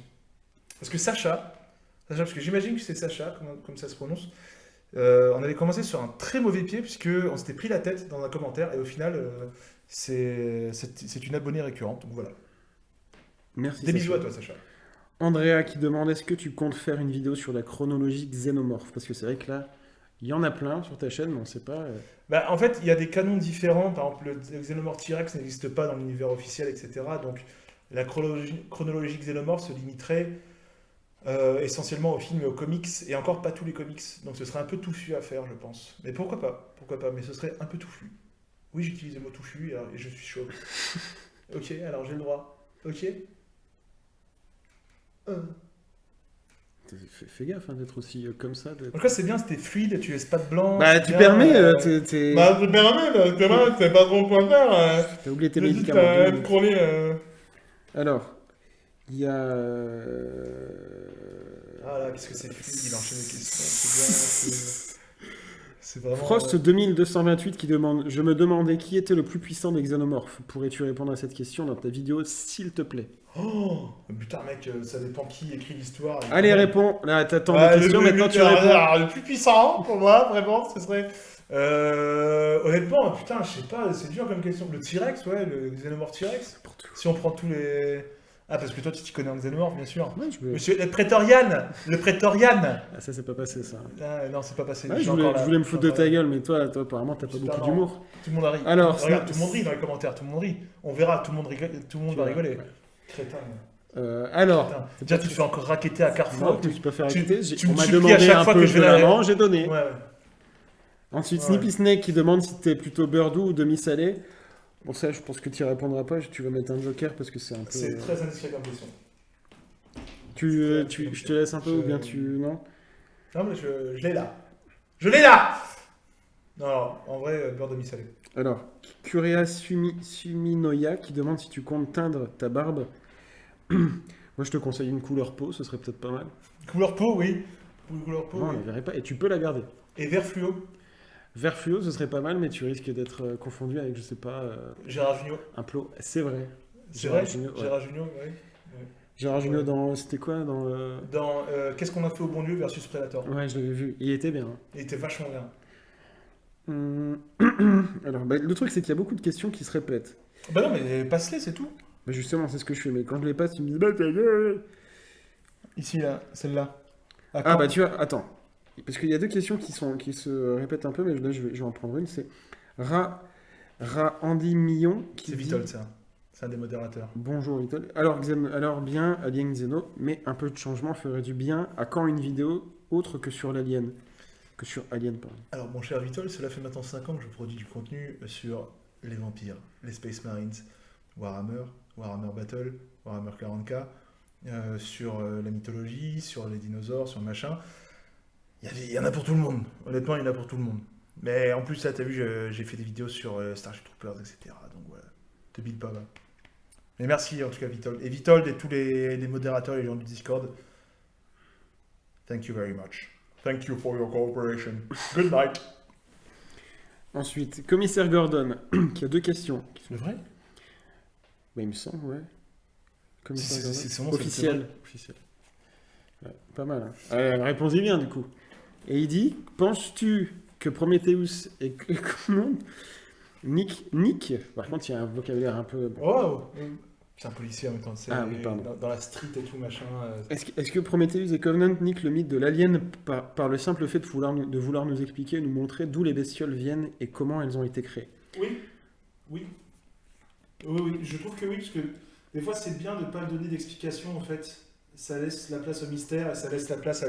Parce que Sacha, parce que j'imagine que c'est Sacha, comme ça se prononce, on avait commencé sur un très mauvais pied, puisqu'on s'était pris la tête dans un commentaire, et au final, c'est une abonnée récurrente, donc voilà. Merci. Des bisous Sacha. à toi, Sacha. Andrea qui demande est-ce que tu comptes faire une vidéo sur la chronologie xénomorphe? Parce que c'est vrai que là, il y en a plein sur ta chaîne, mais on sait pas. Bah, en fait, il y a des canons différents. Par exemple, le Xenomorph T-Rex n'existe pas dans l'univers officiel, etc. Donc, la chronologie Xenomorph se limiterait essentiellement aux films et aux comics, et encore pas tous les comics. Donc, ce serait un peu touffu à faire, je pense. Mais pourquoi pas? Pourquoi pas? Mais ce serait un peu touffu. Oui, j'utilise le mot touffu et je suis chaud. Ok, alors j'ai le droit. Ok. En Fais gaffe hein, d'être aussi comme ça. tout cas, c'est bien, c'était fluide, tu laisses pas de blanc. Bah, c'est tu bien, permets. Bah, tu permets, c'est pas trop quoi faire. T'as oublié tes J'ai juste médicaments. 2 à minutes. scroller. Alors, il y a. Ah là, qu'est-ce que c'est fluide, il enchaîne les questions, c'est bien. C'est vraiment. Frost 2228 qui demande: Je me demandais qui était le plus puissant des xénomorphes. Pourrais-tu répondre à cette question dans ta vidéo, s'il te plaît? Oh putain, mec, ça dépend qui écrit l'histoire. Allez, réponds. Là, t'attends Ah, des questions, maintenant tu réponds. alors, le plus puissant pour moi, vraiment, ce serait. Honnêtement, putain, je sais pas, c'est dur comme question. Le T-Rex, ouais, le xénomorphe T-Rex. Si on prend tous les. Ah, parce que toi, tu t'y connais en xénomorphe, bien sûr. Ouais, je veux. Monsieur, le Prétorian. Ah, ça, c'est pas passé, ça. Ah, non, c'est pas passé. Ouais, J'ai je encore voulais, la- je voulais me j'ai foutre de encore ta la- gueule, mais toi, apparemment, t'as pas Putain, beaucoup non. d'humour. Tout le monde a ri. Alors, Regarde, tout le monde rit dans les commentaires, tout le monde rit. On verra, tout le monde rigole, tout le monde Tu va vas- rigoler. ouais. Crétin. Alors, Putain. Déjà, tu te fais encore raqueter à Carrefour. non, je me suis pas fait tu- raqueter. tu On me m'a supplies à demandé chaque un fois peu que je de vais la- l'amant, j'ai donné. Ouais, ouais. Ensuite, Ouais. Snippy Snake qui demande si t'es plutôt beurre doux ou demi-salé. Bon, ça, je pense que tu répondras pas. Tu vas mettre un joker parce que c'est un peu. C'est très indiscret comme question. Je te laisse un peu ou bien tu. Non? Non, mais je l'ai là. Je l'ai là. Non, alors, en vrai, beurre demi-salé. Alors, Curea Suminoya qui demande si tu comptes teindre ta barbe. Moi, je te conseille une couleur peau, ce serait peut-être pas mal. Couleur peau, oui. Couleur peau, Non, on oui. la verrait pas. Et tu peux la garder. Et vert fluo. Vert fluo, ce serait pas mal, mais tu risques d'être confondu avec, je sais pas, Gérard Jugnot. un plot. C'est vrai. C'est Gérard vrai Jugnot, ouais. Gérard Jugnot, oui. Gérard Jugnot dans. C'était quoi dans. Dans Qu'est-ce qu'on a fait au bon Dieu versus Predator. Ouais, je l'avais vu. Il était bien. Il était vachement bien. Alors, bah, le truc, c'est qu'il y a beaucoup de questions qui se répètent. Bah non, mais passe-les, c'est tout. Bah, justement, c'est ce que je fais. Mais quand je les passe, ils me disent bah, ta gueule. Ici, là, celle-là. Ah, bah, tu vois, attends. Parce qu'il y a deux questions qui se répètent un peu, mais là, je vais en prendre une. C'est Andy Millon qui C'est dit Vitol, ça. C'est un des modérateurs. bonjour Vitol. Alors bien, Alien Xeno, mais un peu de changement ferait du bien. À quand une vidéo autre que sur l'Alien? Que sur Alien, pardon. Alors, mon cher Vitol, cela fait maintenant 5 ans que je produis du contenu sur les vampires, les Space Marines, Warhammer Battle, Warhammer 40K, sur la mythologie, sur les dinosaures, sur machin. Il y en a pour tout le monde. Honnêtement, il y en a pour tout le monde. Mais en plus, là, t'as vu, j'ai fait des vidéos sur Starship Troopers, etc. Donc voilà, te bide pas, va. Mais merci en tout cas, Vitold. Et Vitold et tous les modérateurs et les gens du Discord. Thank you very much. Thank you for your cooperation. Good night. Ensuite, Commissaire Gordon, qui a deux questions. C'est vrai? Bah, il me semble, ouais. Commissaire C'est son Gordon. nom, c'est Officiel. Officiel. Ouais, pas mal. Hein. Réponds-y bien, du coup. Et il dit, penses-tu que Prometheus est comment Nick, par contre, il y a un vocabulaire un peu. Bon. Oh! C'est un policier en même temps, c'est Ah oui, pardon. dans la street et tout, machin. Est-ce que Prometheus et Covenant niquent le mythe de l'alien par le simple fait de vouloir nous expliquer, nous montrer d'où les bestioles viennent et comment elles ont été créées? Oui, oui. Oui, je trouve que oui, parce que des fois c'est bien de ne pas donner d'explication en fait. Ça laisse la place au mystère et ça laisse la place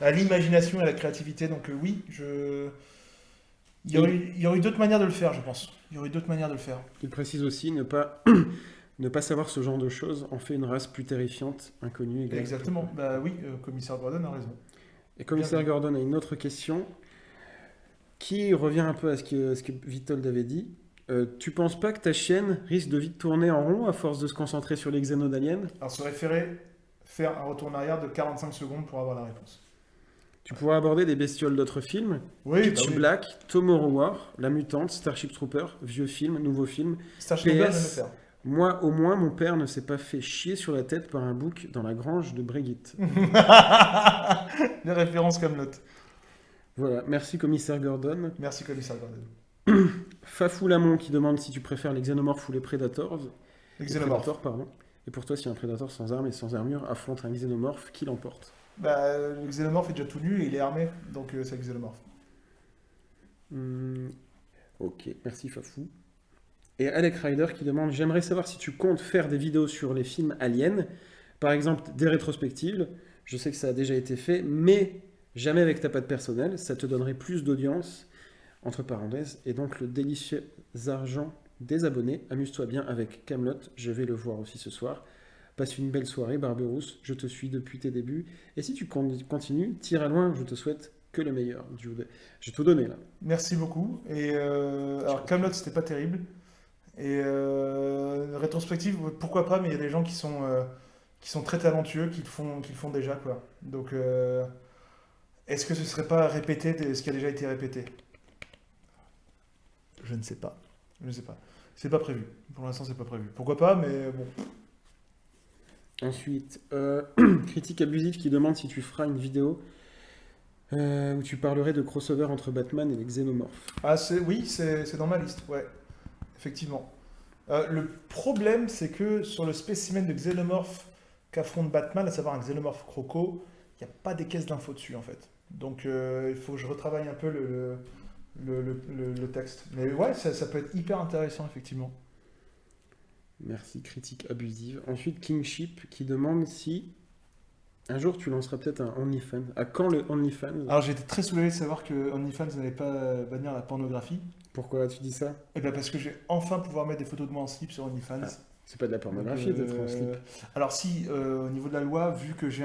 à l'imagination et à la créativité. Donc oui, il y aurait eu d'autres manières de le faire, je pense. Il y aurait eu d'autres manières de le faire. Il précise aussi ne pas savoir ce genre de choses en fait une race plus terrifiante, inconnue. Exactement. Bah oui, commissaire Gordon a raison. Et Commissaire Bien. Gordon a une autre question qui revient un peu à ce que Vitold avait dit. Tu penses pas que ta chaîne risque de vite tourner en rond à force de se concentrer sur les xénos d'aliens? Alors, se référer, faire un retour en arrière de 45 secondes pour avoir la réponse. Tu pourras aborder des bestioles d'autres films, Oui, Pitch Black, Tomorrow War, La Mutante, Starship Trooper, vieux film, nouveau film. Starship Troopers, je vais le PS. faire. Moi, au moins, mon père ne s'est pas fait chier sur la tête par un bouc dans la grange de Brigitte. Les références comme note. Voilà, merci Commissaire Gordon. Merci, commissaire Gordon. Fafou Lamont qui demande si tu préfères les xénomorphes ou les prédators. Les xénomorphes. Prédators, pardon. Et pour toi, si un prédateur sans armes et sans armure affronte un xénomorphe, qui l'emporte? Bah, le xénomorphe est déjà tout nu et il est armé, donc c'est le xénomorphe. Ok, merci Fafou. Et Alec Ryder qui demande: j'aimerais savoir si tu comptes faire des vidéos sur les films aliens, par exemple des rétrospectives. Je sais que ça a déjà été fait, mais jamais avec ta patte personnelle. Ça te donnerait plus d'audience, entre parenthèses, et donc le délicieux argent des abonnés. Amuse-toi bien avec Kaamelott, je vais le voir aussi ce soir. Passe une belle soirée, Barberousse, je te suis depuis tes débuts. Et si tu continues, tire à loin, je te souhaite que le meilleur. Je vais tout donner là. Merci beaucoup. Et alors, Kaamelott, c'était pas terrible. Et rétrospective, pourquoi pas, mais il y a des gens qui sont très talentueux, qui le font déjà, quoi. Donc, est-ce que ce serait pas répéter ce qui a déjà été répété? Je ne sais pas. Je ne sais pas. C'est pas prévu. Pour l'instant, c'est pas prévu. Pourquoi pas, mais bon. Ensuite, critique abusive qui demande si tu feras une vidéo où tu parlerais de crossover entre Batman et les Xénomorphes. Ah, oui, c'est dans ma liste, ouais. Effectivement. Le problème, c'est que sur le spécimen de Xénomorph qu'affronte Batman, à savoir un Xénomorph croco, il n'y a pas des caisses d'infos dessus, en fait. Donc, il faut que je retravaille un peu le texte. Mais ouais, ça peut être hyper intéressant, effectivement. Merci, critique abusive. Ensuite, Kingship qui demande si un jour tu lanceras peut-être un OnlyFans. À quand le OnlyFans? Alors, j'ai été très soulagé de savoir que OnlyFans n'allait pas bannir la pornographie. Pourquoi tu dis ça? Et bien parce que je vais enfin pouvoir mettre des photos de moi en slip sur OnlyFans. Ah, c'est pas de la pornographie Donc, d'être en slip. Alors si, au niveau de la loi, vu que j'ai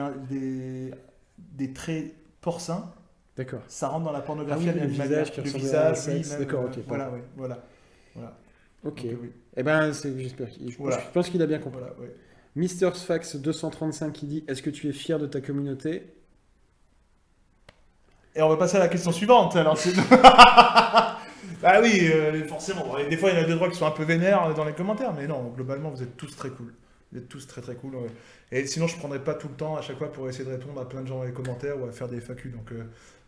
des traits porcins, D'accord. ça rentre dans la Ah pornographie. oui, à la le même visage manière. qui Le ressemble à visage, un oui, sexe. même, D'accord, ok. voilà, oui, voilà. Ok. Donc, oui. Eh ben, j'espère. Voilà. Je pense qu'il a bien compris. Voilà, ouais. Mister Sfax 235 qui dit: est-ce que tu es fier de ta communauté? Et on va passer à la question suivante. Alors, bah oui, forcément. Bon, des fois, il y en a deux, trois qui sont un peu vénères dans les commentaires, mais non, globalement, vous êtes tous très cool. Vous êtes tous très très cool. Ouais. Et sinon, je prendrais pas tout le temps à chaque fois pour essayer de répondre à plein de gens dans les commentaires ou à faire des FAQ. Donc,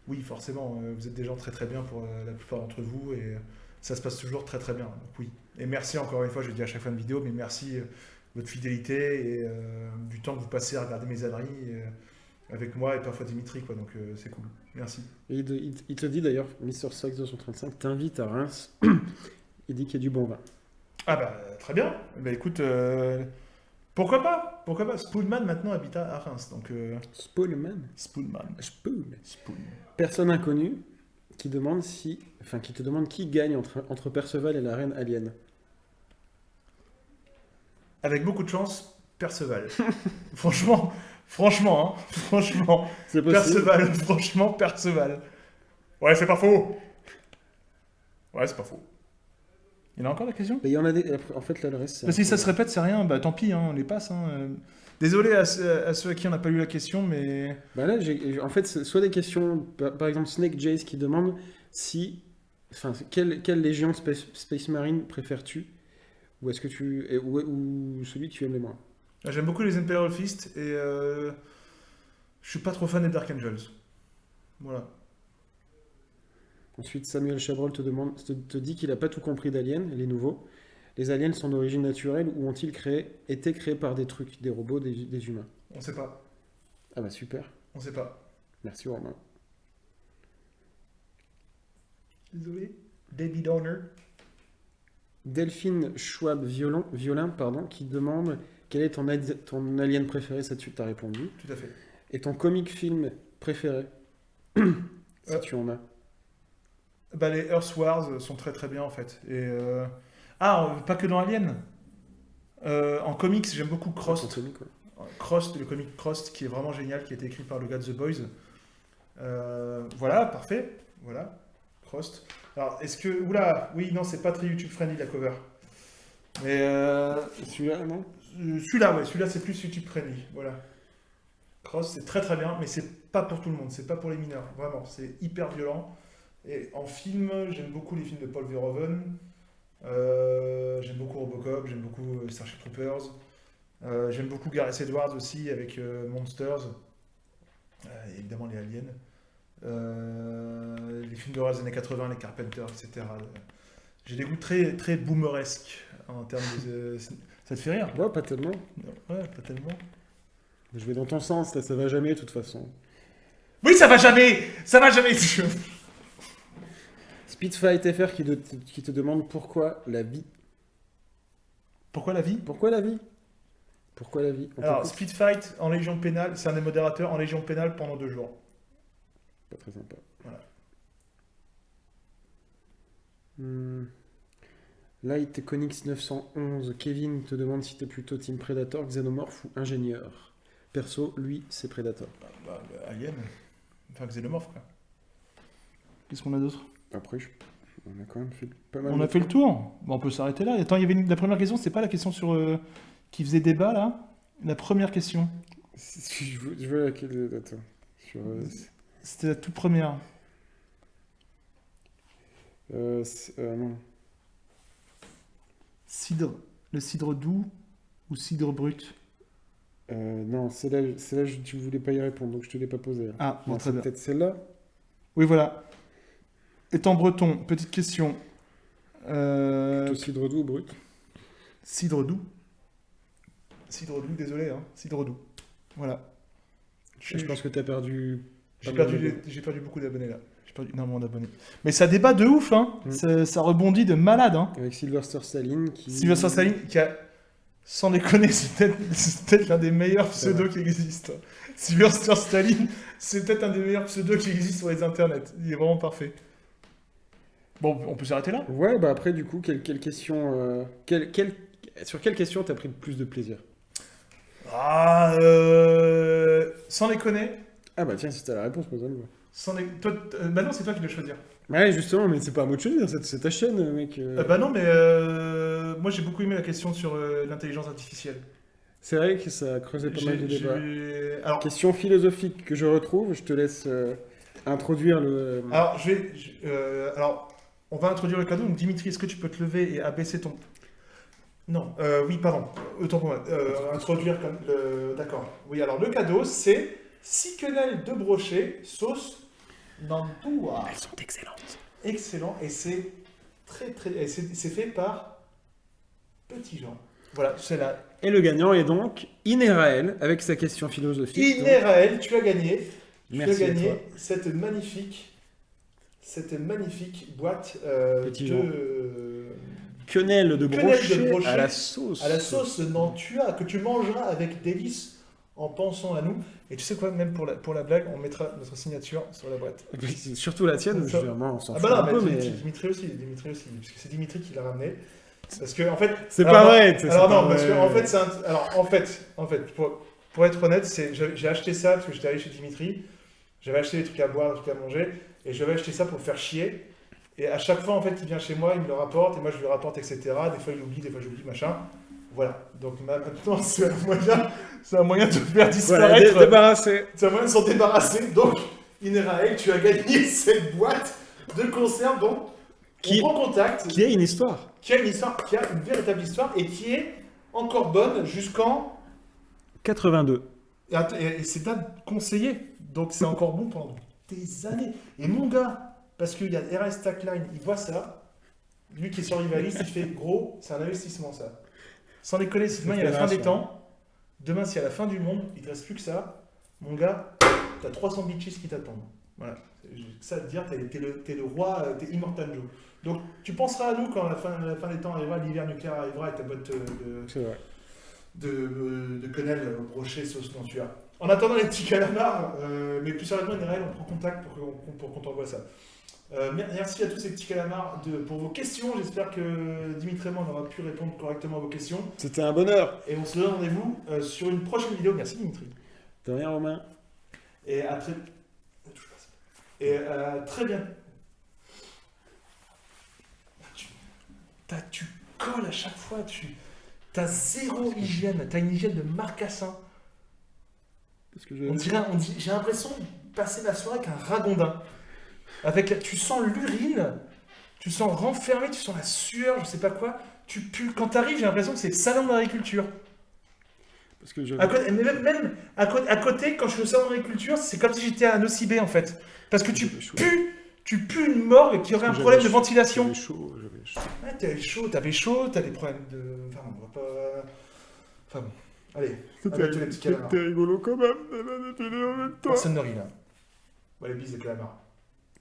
oui, forcément, vous êtes des gens très très bien pour la plupart d'entre vous et ça se passe toujours très très bien. Donc, oui. Et merci encore une fois, je le dis à chaque fin de vidéo, mais merci de votre fidélité et du temps que vous passez à regarder mes âneries avec moi et parfois Dimitri, quoi. Donc, c'est cool. Merci. Et il te dit d'ailleurs, Mister Sfax 235 t'invite à Reims. Il dit qu'il y a du bon vin. Ah bah très bien. Bah écoute, pourquoi pas? Pourquoi pas? Spoonman maintenant habite à Reims, donc Spoolman. Spoonman. Spoon. Spoon. Personne inconnue qui demande qui te demande qui gagne entre Perceval et la reine alien. Avec beaucoup de chance, Perceval. franchement, franchement, hein, franchement. C'est possible. Perceval, franchement, Perceval. Ouais, c'est pas faux. Ouais, c'est pas faux. Il y en a encore des questions? Mais il y en a des. En fait, là, le reste, c'est. Bah, si ça se répète, c'est rien, bah tant pis, hein, on les passe. Hein. Désolé à ceux à qui on n'a pas lu la question, mais. Bah là, en fait, c'est soit des questions, par exemple Snake Jace qui demande si. Enfin, quelle légion Space Marine préfères-tu? Ou est-ce que ou celui que tu aimes le moins? J'aime beaucoup les Imperial Fist et je suis pas trop fan des Dark Angels. Voilà. Ensuite, Samuel Chabrol te dit qu'il n'a pas tout compris d'Aliens, les nouveaux. Les aliens sont d'origine naturelle ou ont-ils été créés par des trucs, des robots, des humains? On sait pas. Ah bah super, On sait pas. merci Romain. Désolé. David Donner. Delphine Violin, pardon, qui demande quel est ton alien préféré, ça tu t'as répondu. Tout à fait. Et ton comic film préféré, si tu en as. Bah, les Earth Wars sont très très bien en fait. Et pas que dans Alien. En comics, j'aime beaucoup Ton Crossed. comic, quoi. Crossed, le comic Crossed, qui est vraiment génial, qui a été écrit par le gars de The Boys. Voilà, parfait. Voilà, Crossed. Alors, est-ce que... Oula, oui, non, c'est pas très YouTube friendly la cover. Mais Celui-là, non? celui-là c'est plus YouTube friendly. Voilà. Cross, c'est très très bien, mais c'est pas pour tout le monde, c'est pas pour les mineurs. Vraiment, c'est hyper violent. Et en film, j'aime beaucoup les films de Paul Verhoeven. J'aime beaucoup Robocop, j'aime beaucoup Starship Troopers. J'aime beaucoup Gareth Edwards aussi avec Monsters. Évidemment les aliens. Les films d'horreur des années 80, les Carpenters, etc. J'ai des goûts très, très boomeresques en termes de... Ça te fait rire? Ouais, pas tellement. Ouais, pas tellement. Je vais dans ton sens, là, ça va jamais de toute façon. Oui, ça va jamais! Ça va jamais! Speedfight FR qui te demande pourquoi la vie. Pourquoi la vie? Pourquoi la vie? Pourquoi la vie? Alors, Speedfight en Légion pénale, c'est un des modérateurs en Légion pénale pendant 2 jours. Pas très sympa. Voilà. Light Econics 911, Kevin te demande si t'es plutôt Team Predator, Xenomorph ou Ingénieur. Perso, lui, c'est Predator. Alien. Enfin, Xenomorph, quoi. Qu'est-ce qu'on a d'autre? Après, on a quand même fait pas mal On de a fait le trucs. tour. Bon, on peut s'arrêter là. Attends, il y avait la première question, c'est pas la question sur qui faisait débat, là? La première question. Je veux laquelle. Attends. C'était la toute première. Non. Cidre. Le cidre doux ou cidre brut? Non, celle-là, tu voulais pas y répondre, donc je te l'ai pas posée. Là. Ah, bon, Non, très c'est bien. peut-être celle-là. Oui, voilà. Étant breton, petite question. Plutôt cidre doux ou brut. Cidre doux. Cidre doux, désolé, hein. Cidre doux. Voilà. Je pense que t'as perdu. J'ai pas mal perdu, d'abonnés. j'ai perdu beaucoup d'abonnés là. J'ai perdu énormément d'abonnés. Mais ça débat de ouf, hein. Mm. Ça rebondit de malade, hein. Avec Sylvester Stallone qui. Sylvester Stallone qui a, sans déconner, c'est peut-être l'un des meilleurs C'est pseudos qui existent. Sylvester Stallone, c'est peut-être un des meilleurs pseudos qui existent sur les internets. Il est vraiment parfait. Bon, on peut s'arrêter là? Ouais, bah après, du coup, quelle question. Sur quelle question t'as pris le plus de plaisir? Ah, sans déconner. Ah bah tiens, si t'as la réponse, pose-le. Bah non, c'est toi qui dois choisir. Ouais, justement, mais c'est pas à moi de choisir, c'est ta chaîne, mec. Bah non, mais moi j'ai beaucoup aimé la question sur l'intelligence artificielle. C'est vrai que ça a creusé pas mal de débats. Alors, Question philosophique que je retrouve, je te laisse introduire le. alors, on va introduire le cadeau. Donc, Dimitri, est-ce que tu peux te lever et abaisser ton... Non, oui, pardon. Autant pour moi. Introduire comme le... D'accord. Oui, alors le cadeau, c'est 6 quenelles de brochet, sauce Nantua. Elles sont excellentes. Excellent. Et c'est et c'est fait par Petit Jean. Voilà, c'est là. Et le gagnant est donc Inéraël, avec sa question philosophique. donc. Inéraël, tu as gagné. Merci à Tu as gagné toi. cette magnifique boîte Petit de... Jean. Quenelle de Quenelle brochet, de brochet à la sauce. à la sauce Nantua que tu mangeras avec délice en pensant à nous. Et tu sais quoi, même pour la blague, on mettra notre signature sur la boîte. Surtout la tienne, Ça- on s'en Ah fout bah non, un peu, mais mais... Dimitri aussi, parce que c'est Dimitri qui l'a ramené. Parce que en fait, C'est alors pas non, vrai, c'est alors pas non, parce que vrai. en fait, alors en fait, pour être honnête, j'ai acheté ça parce que j'étais allé chez Dimitri. J'avais acheté des trucs à boire, des trucs à manger, et j'avais acheté ça pour le faire chier. Et à chaque fois, en fait, il vient chez moi, il me le rapporte, et moi je lui rapporte, etc. Des fois il oublie, des fois j'oublie, machin. Voilà. Donc maintenant, c'est un moyen de faire Voilà, disparaître. débarrassé. C'est un moyen de s'en débarrasser. Donc, Inéraël, tu as gagné cette boîte de conserve. Donc, Qui- on prend contact. Qui a une histoire. Qui a une histoire, qui a une véritable histoire, et qui est encore bonne jusqu'en... 82. Et c'est un conseiller. Donc, c'est encore bon pendant des années. Et mon gars, parce qu'il y a RS Tackline, il voit ça. Lui qui est sur Rivaliste, il fait gros, c'est un investissement ça. Sans déconner, si demain il y a la fin des temps, demain s'il y a la fin du monde, il ne te reste plus que ça. Mon gars, t'as 300 bitches qui t'attendent. Voilà. Ça te dire, t'es le roi, t'es Immortal Joe. Donc tu penseras à nous quand la fin des temps arrivera, l'hiver nucléaire arrivera et ta boîte C'est vrai. de quenelle brochet sauce Nantua. En attendant les petits calamars, mais plus sérieusement, Néraël, on prend contact pour qu'on t'envoie ça. Merci à tous ces petits calamars pour vos questions. J'espère que Dimitri et moi on aura pu répondre correctement à vos questions. C'était un bonheur. Et on se donne rendez-vous sur une prochaine vidéo. Merci Dimitri. De rien, Romain. Et à très... Et très bien. Tu colles à chaque fois. T'as zéro hygiène. T'as une hygiène de marcassin. Parce que J'ai l'impression de passer la soirée avec un ragondin. Tu sens l'urine, tu sens renfermé, tu sens la sueur, je sais pas quoi. Tu pues. Quand t'arrives, j'ai l'impression que c'est le salon d'agriculture. Parce que je... Mais même à côté, quand je suis au salon d'agriculture, c'est comme si j'étais à un OCB en fait. Parce que tu pues une morgue qui aurait un problème de ventilation. J'avais chaud. Ouais, t'avais chaud, t'as des problèmes de... Enfin, on va pas... Enfin bon, allez, avec tous les petits calamars. C'était rigolo quand même, de la défiler en même temps. Personne ne rit là. Bon, les bises des calamars.